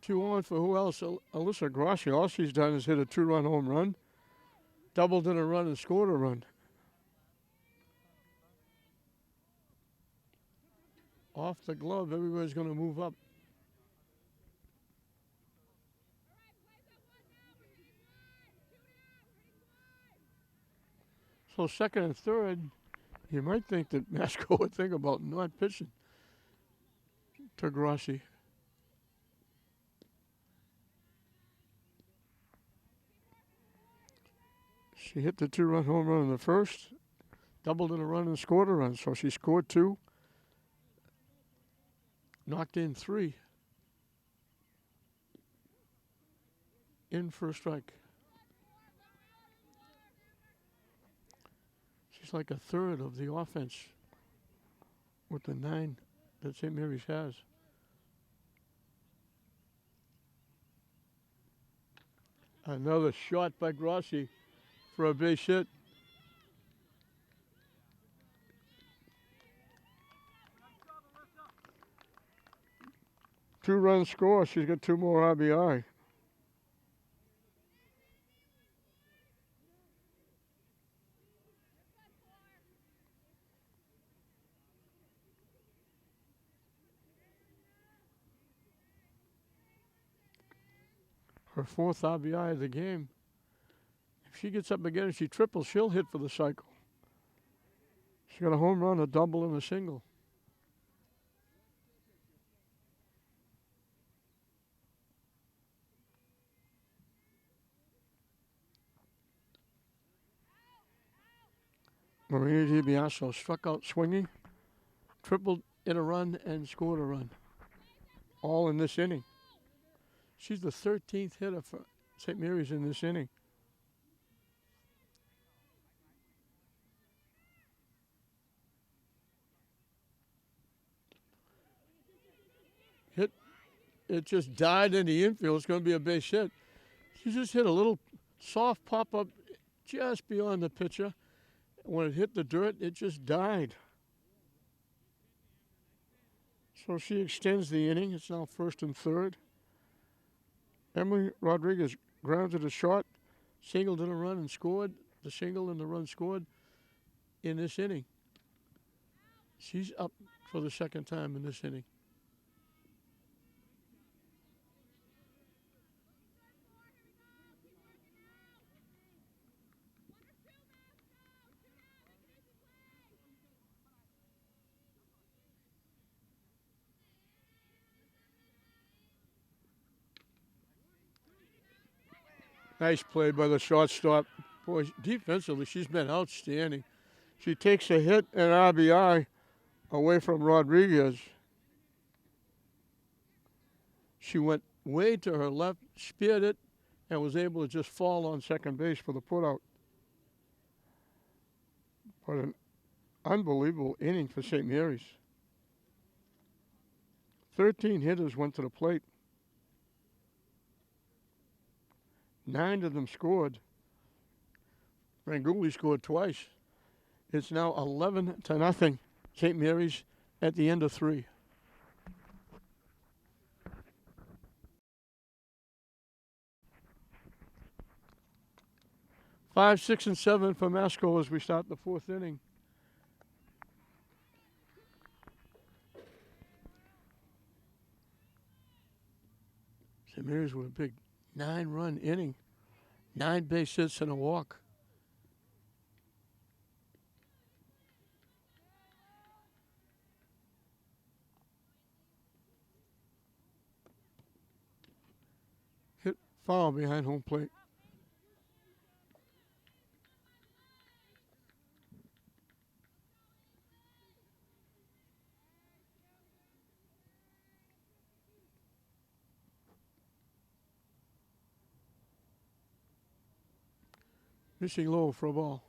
Speaker 1: 2 on for who else? Alyssa Grossi. All she's done is hit a 2-run home run, doubled in a run, and scored a run. Off the glove, everybody's going to move up. So second and third, you might think that Masco would think about not pitching to Grossi. She hit the 2-run home run in the first, doubled in a run and scored a run. So she scored 2, knocked in 3. In for a strike. She's like a third of the offense with the 9 that St. Mary's has. Another shot by Grossi for a base hit. Two-run score. She's got 2 more RBI. Her 4th RBI of the game. If she gets up again and she triples, she'll hit for the cycle. She got a home run, a double, and a single. Marina DiBiaso struck out swinging, tripled in a run, and scored a run. All in this inning. She's the 13th hitter for St. Mary's in this inning. Hit. It just died in the infield. It's going to be a base hit. She just hit a little soft pop-up just beyond the pitcher. When it hit the dirt, it just died. So she extends the inning. It's now 1st and 3rd. Emily Rodriguez grounded a shot, singled in a run and scored. The single and the run scored in this inning. She's up for the 2nd time in this inning. Nice play by the shortstop. Boy, defensively, she's been outstanding. She takes a hit and RBI away from Rodriguez. She went way to her left, speared it, and was able to just fall on second base for the putout. But an unbelievable inning for St. Mary's. 13 hitters went to the plate. 9 of them scored. Ranguli scored twice. It's now 11-0. St. Mary's at the end of 3. 5, 6, and 7 for Masco as we start the 4th inning. St. Mary's with a big 9-run inning. 9 base hits and a walk. Hit foul behind home plate. Missing low for a ball.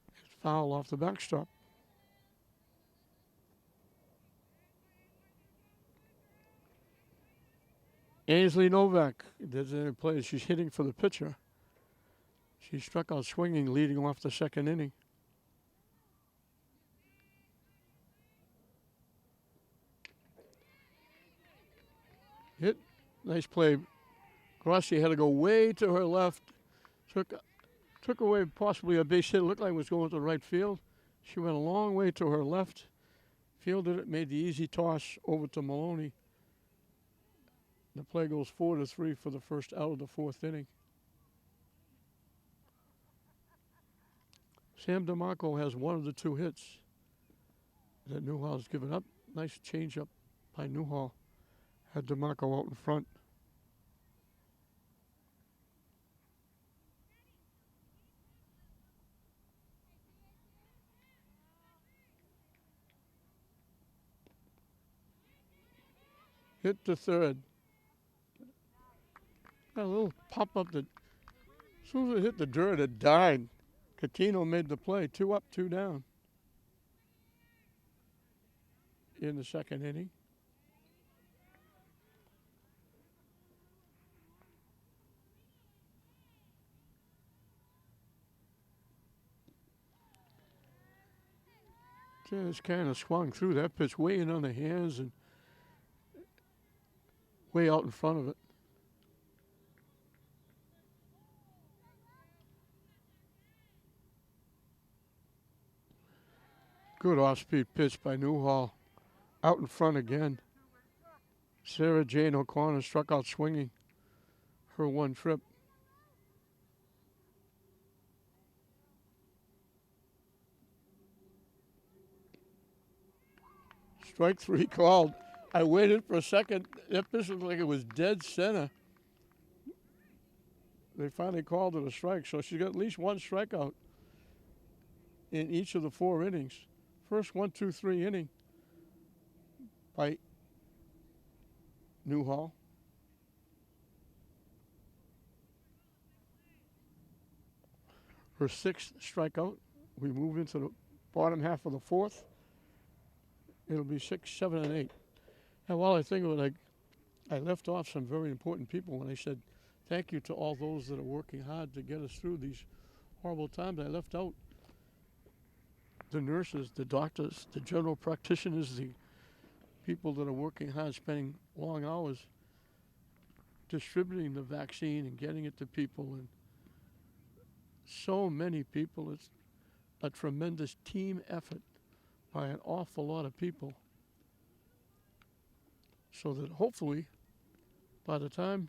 Speaker 1: It's foul off the backstop. Ainsley Novak, designated player. She's hitting for the pitcher. She struck out swinging, leading off the 2nd inning. Hit, nice play. Grossi had to go way to her left. Took away possibly a base hit. It looked like it was going to the right field. She went a long way to her left. Fielded it, made the easy toss over to Maloney. The play goes 4-3 for the first out of the 4th inning. Sam DeMarco has 1 of the 2 hits that Newhall's given up. Nice changeup by Newhall. Had DeMarco out in front. Hit to third. Got a little pop up that as soon as it hit the dirt, it died. Catino made the play. 2 up, 2 down in the 2nd inning. Just kind of swung through that pitch way in on the hands and way out in front of it. Good off-speed pitch by Newhall. Out in front again. Sarah Jane O'Connor struck out swinging her 1 trip. Strike three called. I waited for a second. That pitch looked like it was dead center. They finally called it a strike, so she's got at least one strikeout in each of the 4 innings. First 1, 2, 3 inning by Newhall. Her 6th strikeout. We move into the bottom half of the 4th. It'll be 6, 7, and 8. And while I think of it, I left off some very important people when I said thank you to all those that are working hard to get us through these horrible times. I left out the nurses, the doctors, the general practitioners, the people that are working hard, spending long hours distributing the vaccine and getting it to people. And so many people. It's a tremendous team effort by an awful lot of people. So that hopefully, by the time,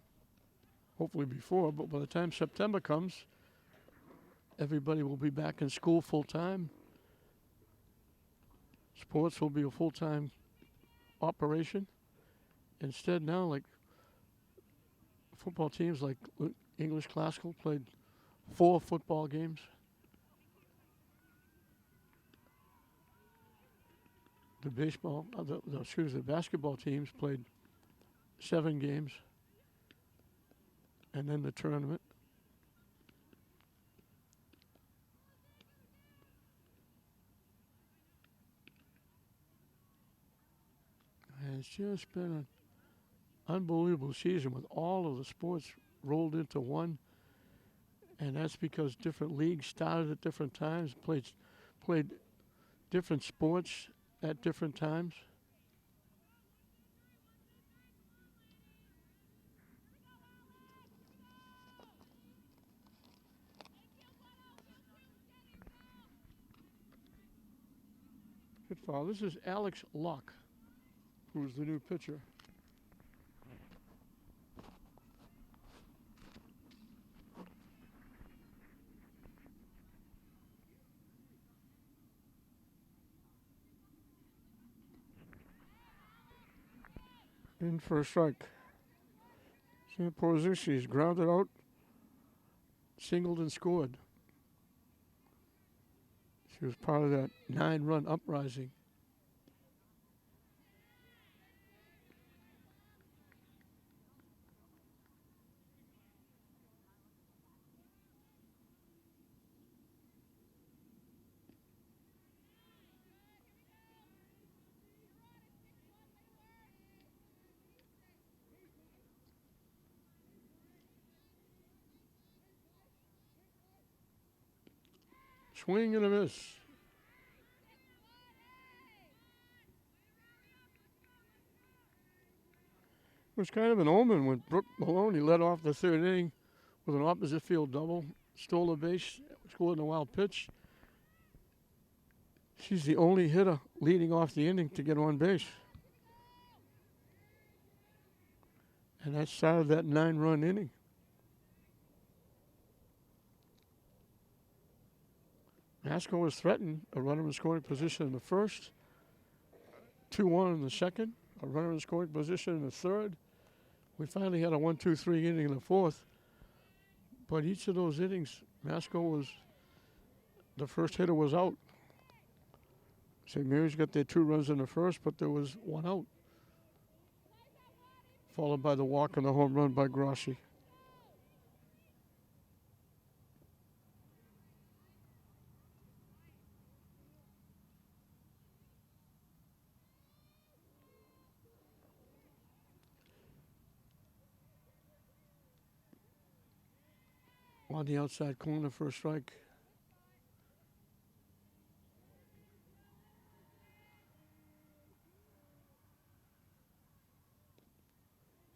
Speaker 1: hopefully before, but by the time September comes, everybody will be back in school full time. Sports will be a full-time operation. Instead now, like football teams like English Classical played 4 football games. The the basketball teams played 7 games. And then the tournament. And it's just been an unbelievable season with all of the sports rolled into one. And that's because different leagues started at different times, played different sports at different times. Good foul. This is Alex Locke, who's the new pitcher. In for a strike. She's grounded out, singled and scored. She was part of that 9-run uprising. Swing and a miss. It was kind of an omen when Brooke Maloney led off the 3rd inning with an opposite field double, stole a base, scored a wild pitch. She's the only hitter leading off the inning to get on base. And that started that 9-run inning. Masco was threatened, a runner in scoring position in the first, 2-1 in the second, a runner in scoring position in the third. We finally had a 1-2-3 inning in the fourth. But each of those innings, Masco was, the first hitter was out. St. Mary's got their 2 runs in the first, but there was 1 out. Followed by the walk and the home run by Grossi. On the outside corner for a strike.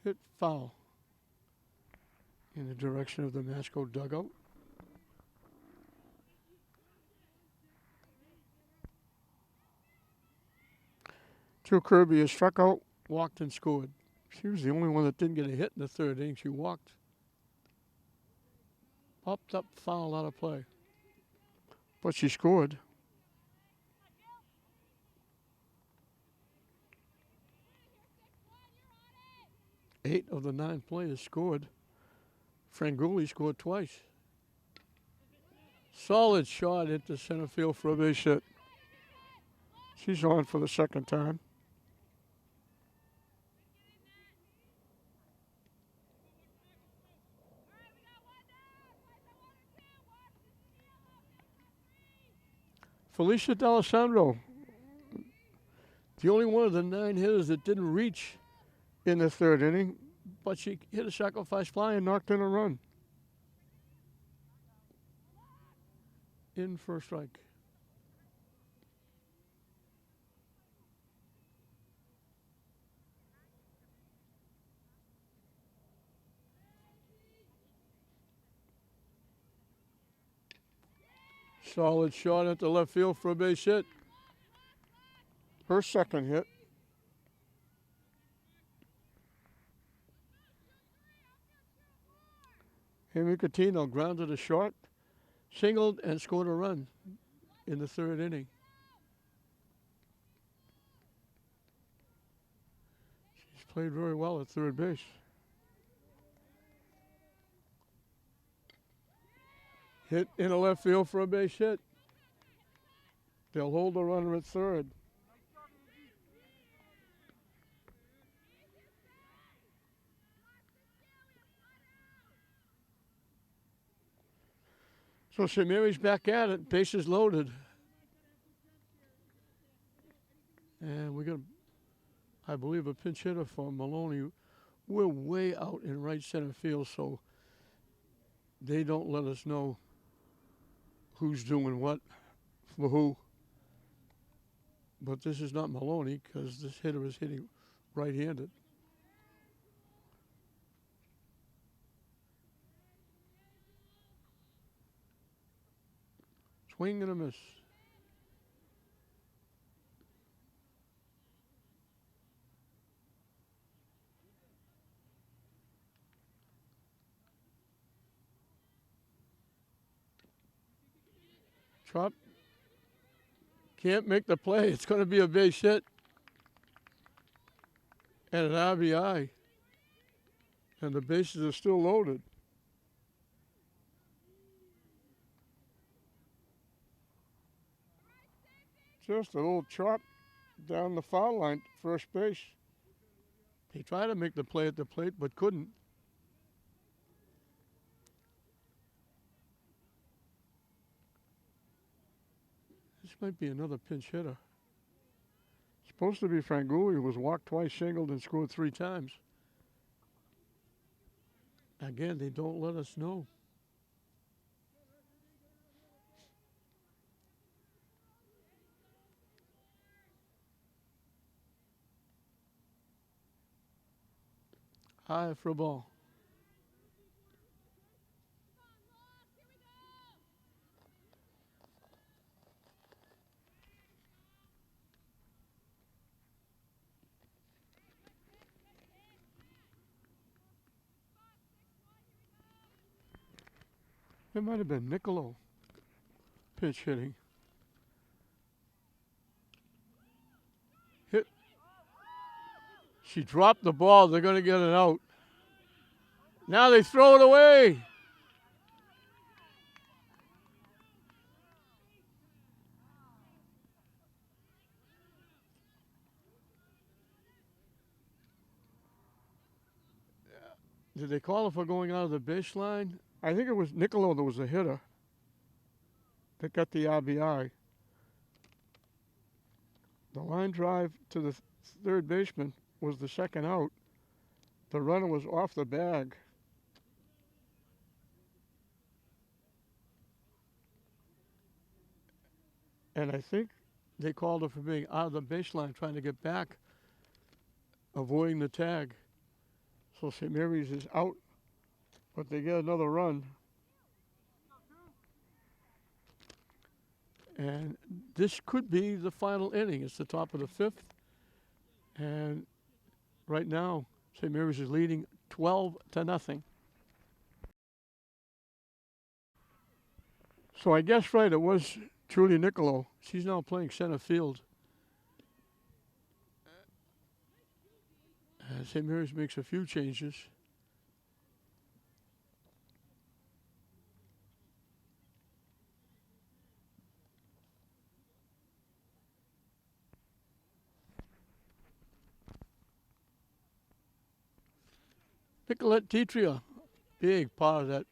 Speaker 1: Hit foul in the direction of the Masco dugout. Joe Kirby has struck out, walked, and scored. She was the only one that didn't get a hit in the 3rd inning. She walked. Popped up, foul out of play. But she scored. 8 of the 9 players scored. Franguli scored twice. Solid shot into center field for a base hit. She's on for the second time. Felicia D'Alessandro, the only one of the 9 hitters that didn't reach in the third inning, but she hit a sacrifice fly and knocked in a run. In for a strike. Solid shot at the left field for a base hit. Her second hit. Amy Coutinho grounded a short, singled, and scored a run in the third inning. She's played very well at third base. Hit in the left field for a base hit. They'll hold the runner at third. So St. Mary's back at it, bases loaded. And we got, I believe, a pinch hitter for Maloney. We're way out in right center field, so they don't let us know who's doing what for who. But this is not Maloney because this hitter is hitting right-handed. Swing and a miss. Chop. Can't make the play. It's going to be a base hit. And an RBI. And the bases are still loaded. Just a little chop down the foul line, first base. He tried to make the play at the plate, but couldn't. This might be another pinch hitter. Supposed to be Franguli, who was walked twice, singled, and scored 3 times. Again, they don't let us know. High for a ball. It might have been Niccolo pitch hitting. Hit. She dropped the ball. They're going to get it out. Now they throw it away. Did they call it for going out of the baseline? I think it was Niccolo that was the hitter that got the RBI. The line drive to the third baseman was the second out. The runner was off the bag. And I think they called it for being out of the baseline, trying to get back, avoiding the tag. So St. Mary's is out, but they get another run. And this could be the final inning. It's the top of the 5th. And right now, St. Mary's is leading 12-0. So I guess right, it was Trudy Niccolo. She's now playing center field. St. Mary's makes a few changes. Nicolette Tetria, big part of that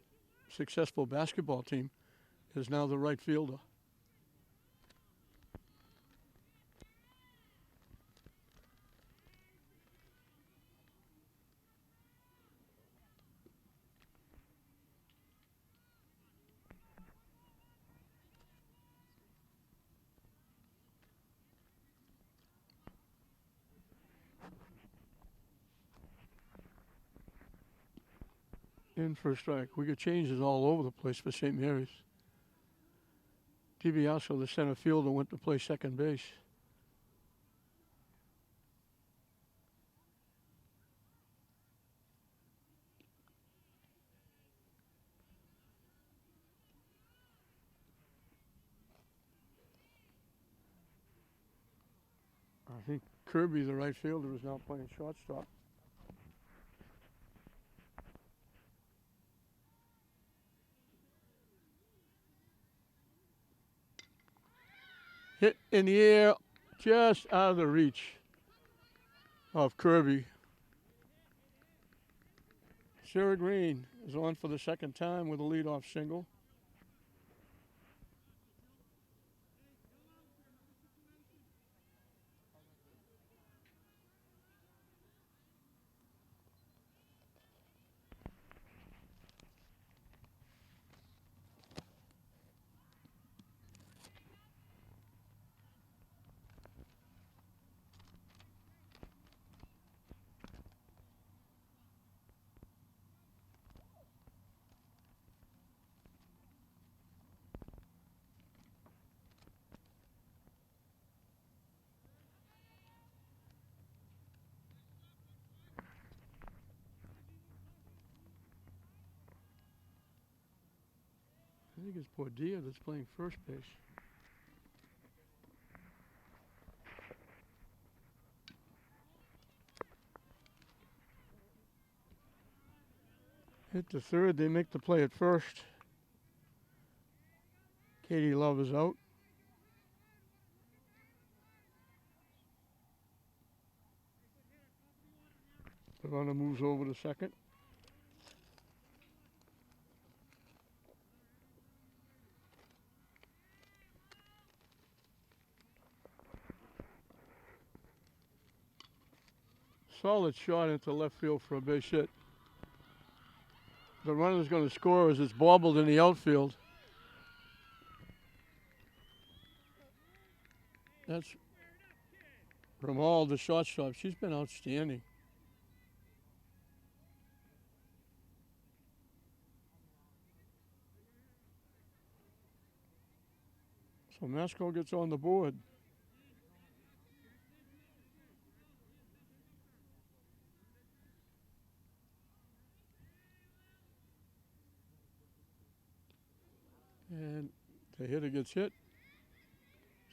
Speaker 1: successful basketball team, is now the right fielder. In for a strike. We got changes all over the place for St. Mary's. DiBiasco, the center fielder, went to play second base. I think Kirby, the right fielder, is now playing shortstop. Hit in the air, just out of the reach of Kirby. Sarah Green is on for the second time with a leadoff single. I think it's Pordia that's playing first base. Hit to third, they make the play at first. Katie Love is out. The runner moves over to second. Solid shot into left field for a base hit. The runner's going to score as it's bobbled in the outfield. That's Ramal, the shortstop. She's been outstanding. So Masco gets on the board. And the hitter gets hit.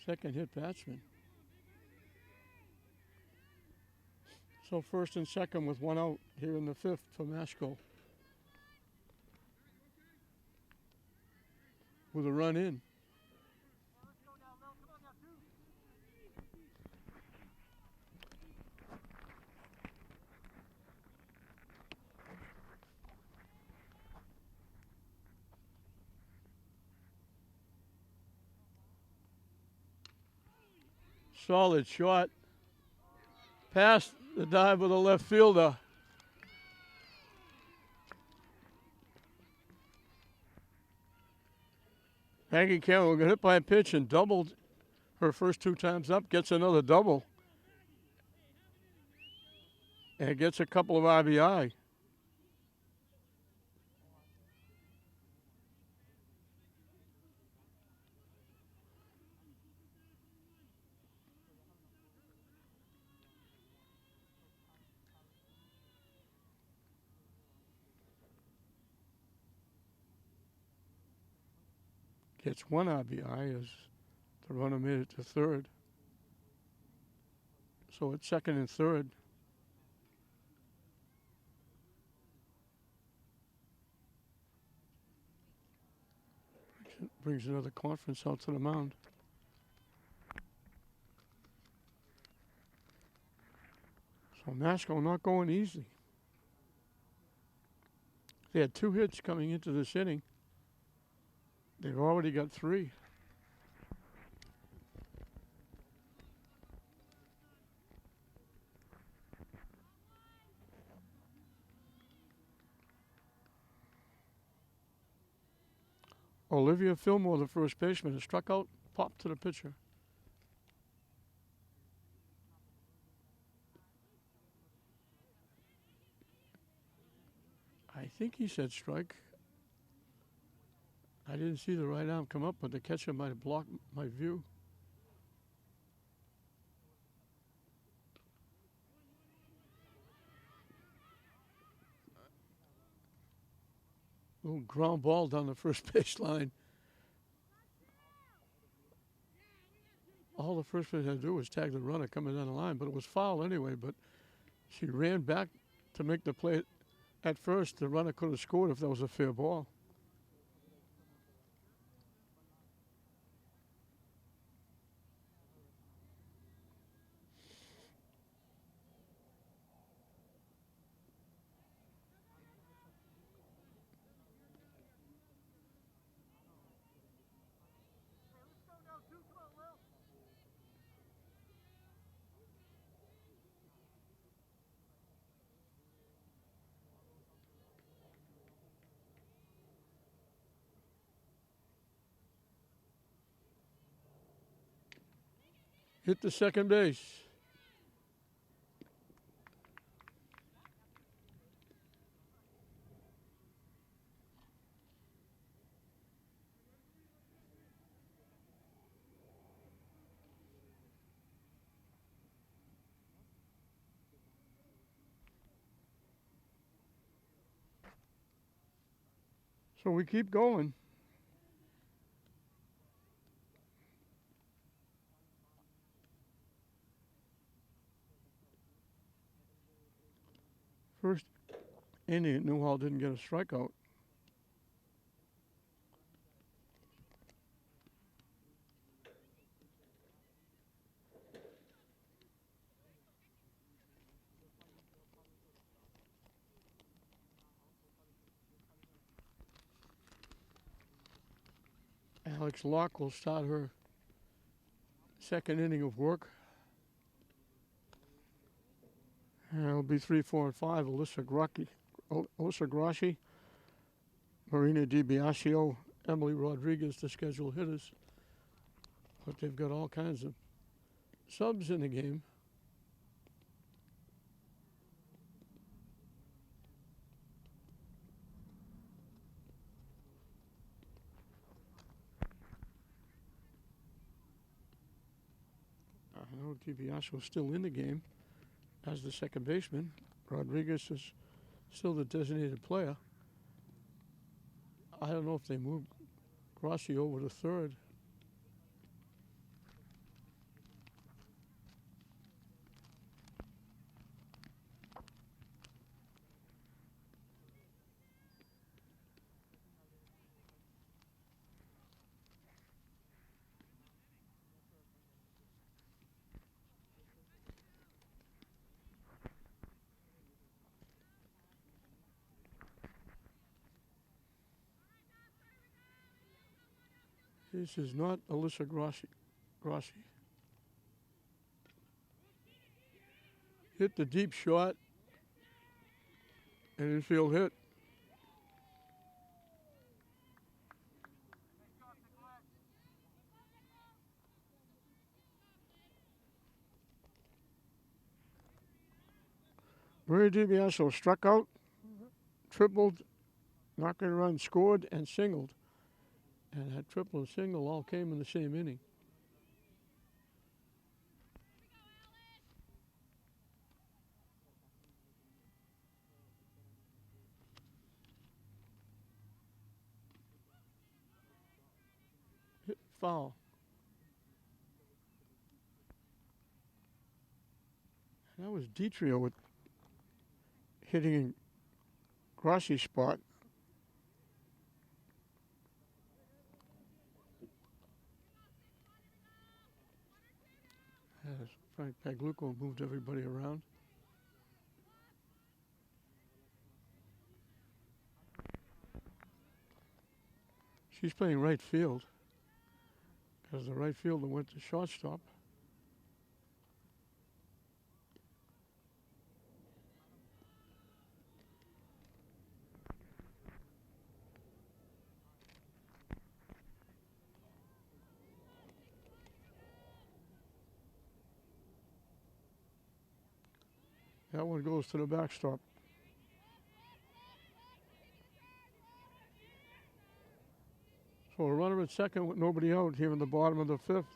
Speaker 1: Second hit batsman. So first and second with one out here in the fifth for Masco. With a run in. Solid shot. Past the dive of the left fielder. Maggie Carroll got hit by a pitch and doubled her first two times up, gets another double. And gets a couple of RBI. Gets one RBI as the runner made it to third. So it's second and third. brings another conference out to the mound. So Masco not going easy. They had 2 hits coming into this inning. They've already got 3. Olivia Fillmore, the first baseman, has struck out, popped to the pitcher. I think he said strike. I didn't see the right arm come up, but the catcher might have blocked my view. Little ground ball down the first baseline. All the first base had to do was tag the runner coming down the line, but it was foul anyway. But she ran back to make the play. At first, the runner could have scored if that was a fair ball. Hit the second base. So we keep going. First inning at Newhall didn't get a strikeout. Alex Locke will start her second inning of work. And it'll be 3, 4, and 5. Alyssa Grassi, Marina DiBiasio, Emily Rodriguez, the scheduled hitters. But they've got all kinds of subs in the game. I know DiBiasio's still in the game as the second baseman. Rodriguez is still the designated player. I don't know if they moved Grassi over to third. This is not Alyssa Grassi. Hit the deep shot. And infield hit. Maria DiBiasio struck out, tripled, knocking run, scored, and singled. And that triple and single all came in the same inning. Hit foul. And that was Ditrio with hitting in Grassi's spot. as Frank Paglucco moved everybody around. She's playing right field because the right fielder went to shortstop. That one goes to the backstop. So a runner at second with nobody out here in the bottom of the fifth.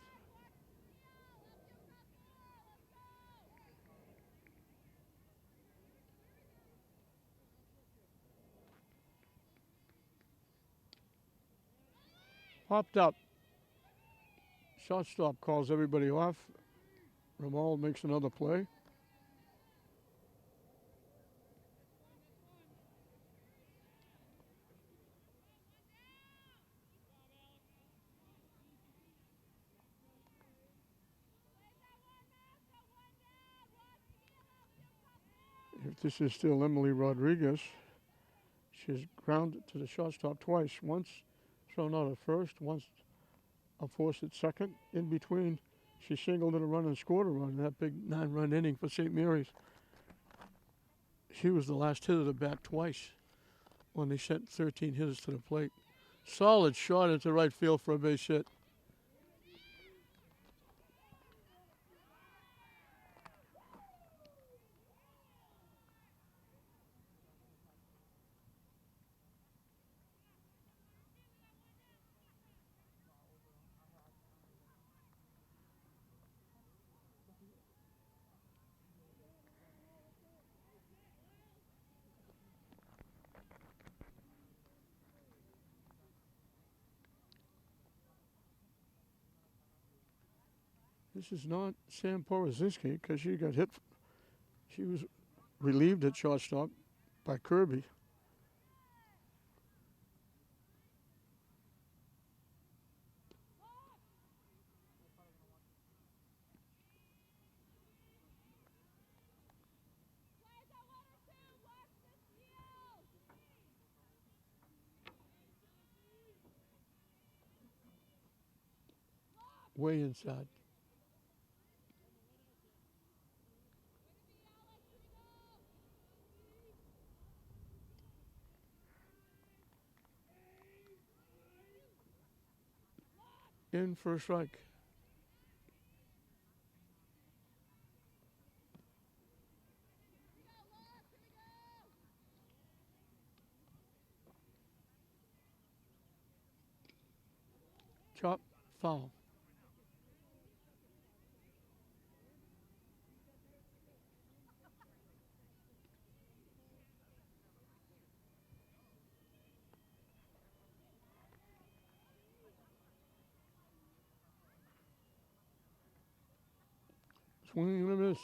Speaker 1: Popped up. Shortstop calls everybody off. Ramal makes another play. If this is still Emily Rodriguez, she's grounded to the shortstop twice. Once thrown out at first, once a force at second. In between, she singled in a run and scored a run in that big 9-run inning for St. Mary's. She was the last hitter to bat twice when they sent 13 hitters to the plate. Solid shot into right field for a base hit. This is not Sam Porozinski because she got hit. She was relieved at shortstop by Kirby. Way inside. In for a strike. Chop, foul. Swing and a miss.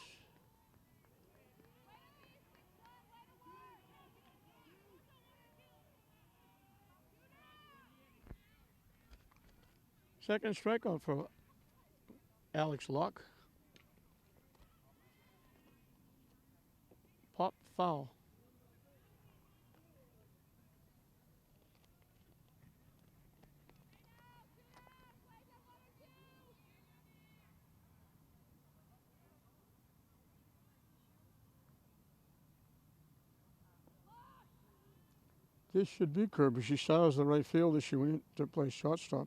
Speaker 1: Second strikeout for Alex Locke. Pop, foul. This should be Kirby. She saw as the right fielder. She went to play shortstop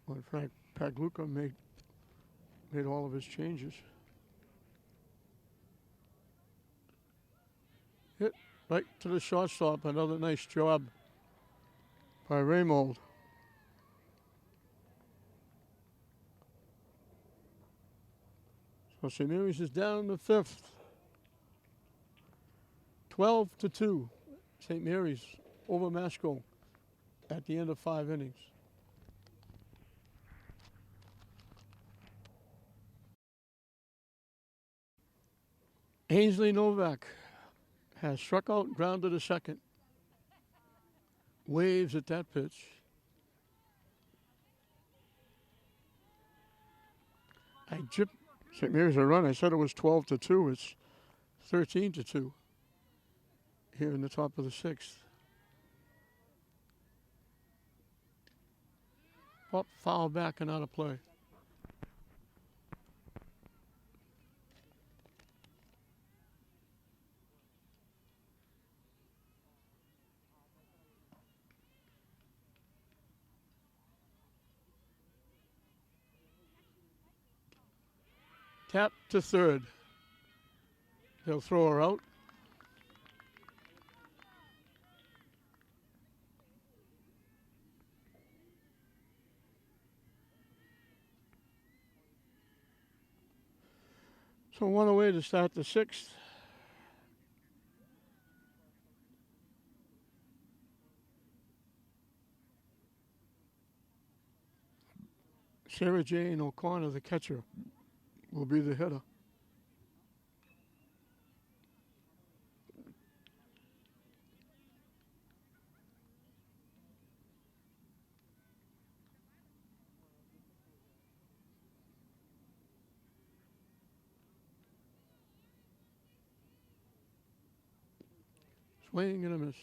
Speaker 1: when Frank Paglucco made all of his changes. Hit right to the shortstop. Another nice job by Raymold. So St. Mary's is down the fifth. 12-2. St. Mary's over Masco at the end of 5 innings. Ainsley Novak has struck out, grounded to second. Waves at that pitch. I St. Mary's a run. I said it was 12-2. It's 13-2 here in the top of the sixth. Up, foul back and out of play. Tap to third. They'll throw her out. So one away to start the sixth. Sarah Jane O'Connor, the catcher, will be the hitter. Swing and a miss.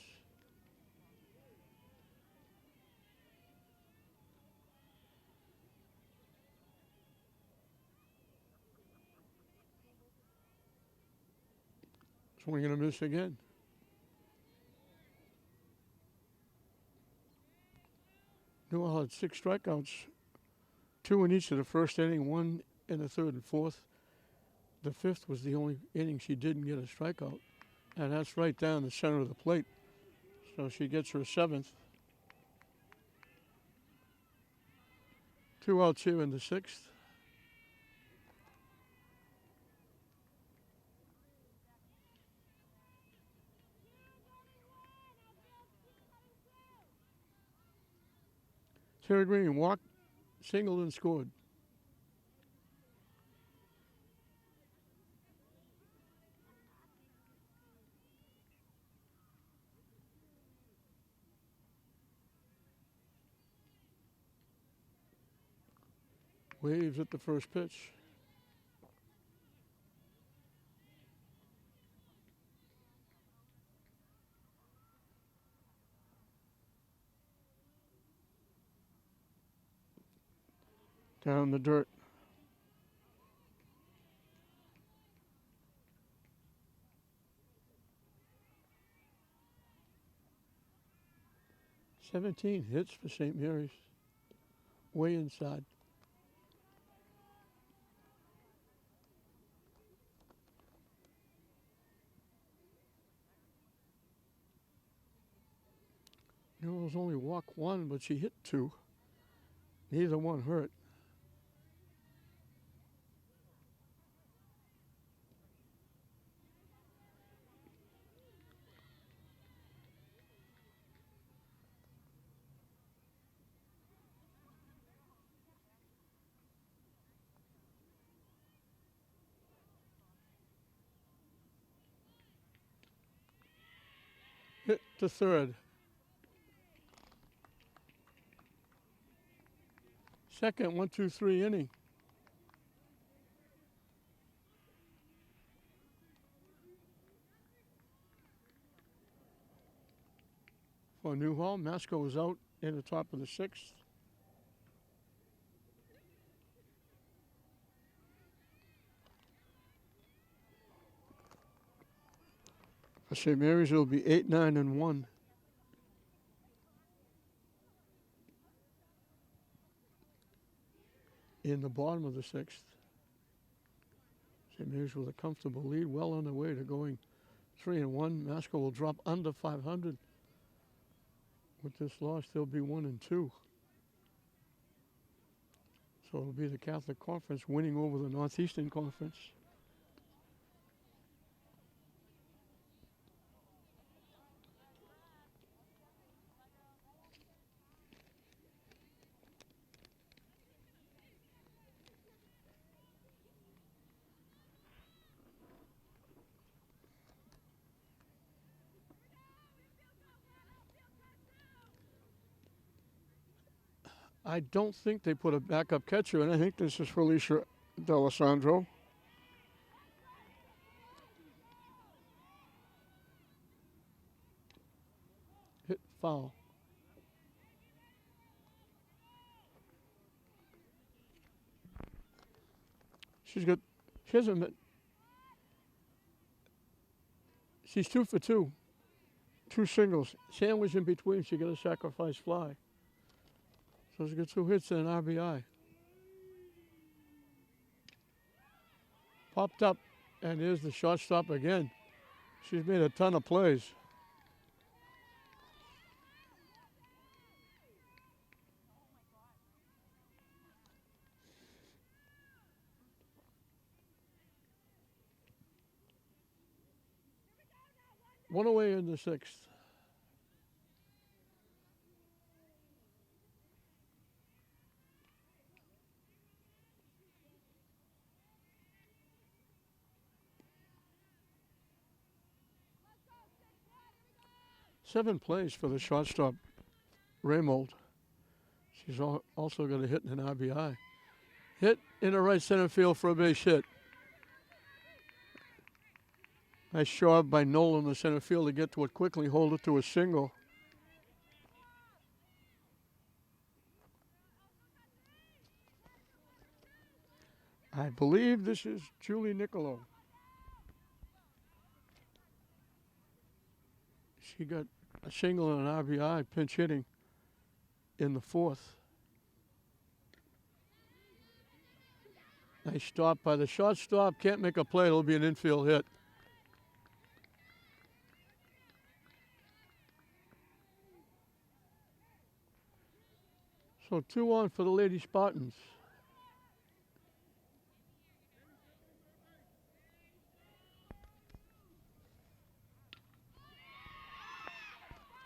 Speaker 1: Swing and a miss again. Newell had 6 strikeouts, 2 in each of the first inning, 1 in the third and fourth. The fifth was the only inning she didn't get a strikeout, and that's right down the center of the plate. So she gets her 7th. 2 outs here in the sixth. Sarah Green walked, singled, and scored. Waves at the first pitch. Down the dirt. "17 hits for St. Mary's. Way inside. Newell's only walked 1, but she hit 2. Neither one hurt. Hit to third. Second 1-2-3 inning. For Newhall, Masco is out in the top of the sixth. For St. Mary's, it'll be 8-9-1. In the bottom of the sixth. St. Mary's with a comfortable lead, well on their way to going 3-1. Masco will drop under 500. With this loss, they'll be 1-2. So it'll be the Catholic Conference winning over the Northeastern Conference. I don't think they put a backup catcher in. I think this is Felicia D'Alessandro. foul. She hasn't been, she's 2 for 2. 2 singles. Sandwich in between, she got a sacrifice fly. So she's got 2 hits and an RBI. Popped up, and here's the shortstop again. She's made a ton of plays. One away in the 6th. Seven plays for the shortstop, Raymold. She's also got a hit and an RBI. Hit in the right center field for a base hit. Nice job by Nolan, the center field, to get to it quickly, hold it to a single. I believe this is Julie Niccolo. She got a single and an RBI, pinch hitting in the 4th. Nice stop by the shortstop. Can't make a play. It'll be an infield hit. So 2 on for the Lady Spartans.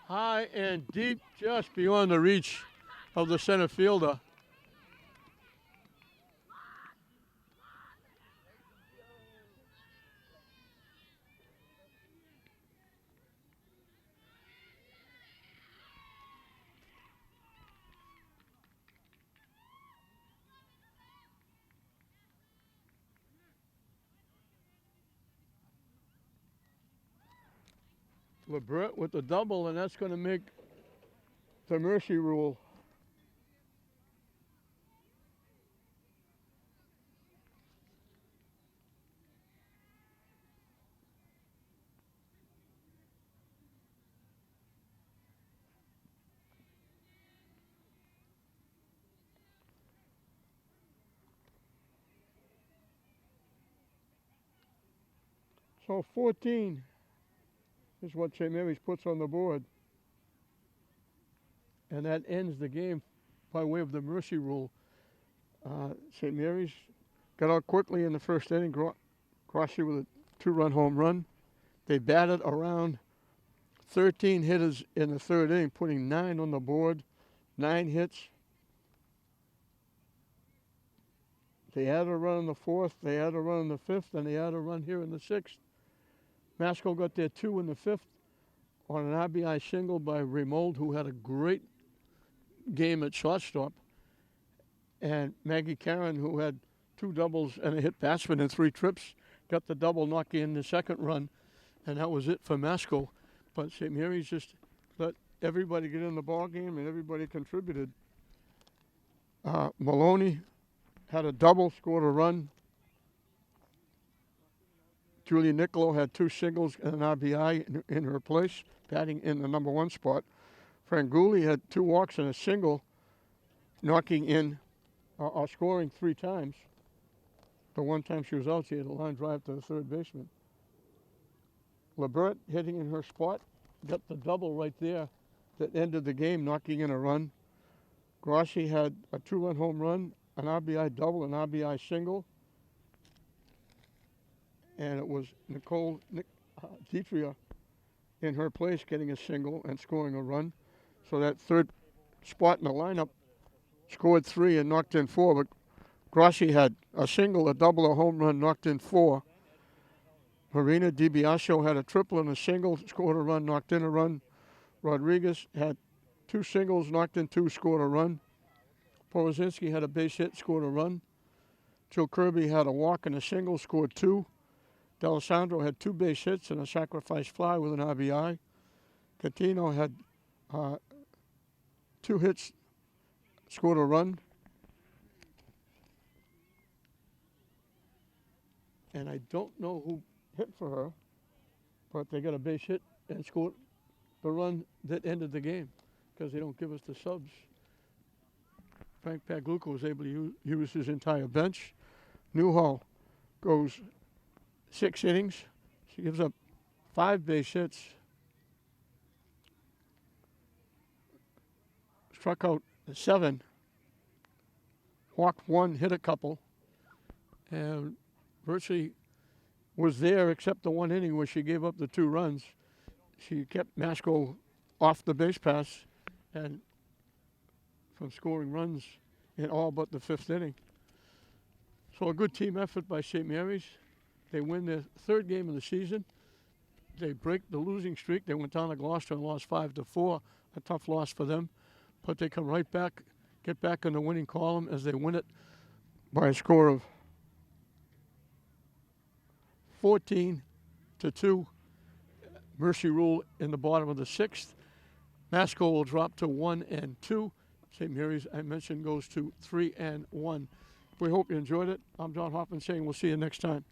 Speaker 1: High and deep, just beyond the reach of the center fielder. LeBret with the double, and that's going to make the mercy rule. So 14 is what St. Mary's puts on the board. And that ends the game by way of the mercy rule. St. Mary's got out quickly in the first inning, Grossi with a 2-run home run. They batted around 13 hitters in the 3rd inning, putting 9 on the board, 9 hits. They had a run in the 4th, they had a run in the 5th, and they had a run here in the 6th. Masco got their 2 in the 5th on an RBI single by Raymold, who had a great game at shortstop. And Maggie Karen, who had 2 doubles and a hit batsman in 3 trips, got the double, knocking in the 2nd run. And that was it for Masco. But St. Mary's just let everybody get in the ball game, and everybody contributed. Maloney had a double, scored a run. Julia Niccolo had 2 singles and an RBI in her place, batting in the number 1 spot. Franguli had 2 walks and a single, knocking in or scoring 3 times. The one time she was out, she had a line drive to the 3rd baseman. LeBret hitting in her spot, got the double right there that ended the game, knocking in a run. Grossi had a 2-run home run, an RBI double, an RBI single. And it was Nicole Ditria in her place getting a single and scoring a run. So that 3rd spot in the lineup scored 3 and knocked in 4. But Grossi had a single, a double, a home run, knocked in 4. Marina DiBiasio had a triple and a single, scored a run, knocked in a run. Rodriguez had 2 singles, knocked in 2, scored a run. Porozinski had a base hit, scored a run. Joe Kirby had a walk and a single, scored 2. D'Alessandro had 2 base hits and a sacrifice fly with an RBI. Catino had 2 hits, scored a run. And I don't know who hit for her, but they got a base hit and scored the run that ended the game because they don't give us the subs. Frank Paglucco was able to use his entire bench. Newhall goes 6 innings. She gives up 5 base hits. Struck out 7. Walked 1, hit a couple. And virtually was there except the 1 inning where she gave up the 2 runs. She kept Masco off the base pass and from scoring runs in all but the 5th inning. So a good team effort by St. Mary's. They win their 3rd game of the season. They break the losing streak. They went down to Gloucester and lost 5-4, a tough loss for them. But they come right back, get back in the winning column as they win it by a score of 14-2. Mercy rule in the bottom of the 6th. Masco will drop to 1-2. St. Mary's, I mentioned, goes to 3-1. We hope you enjoyed it. I'm John Hoffman saying we'll see you next time.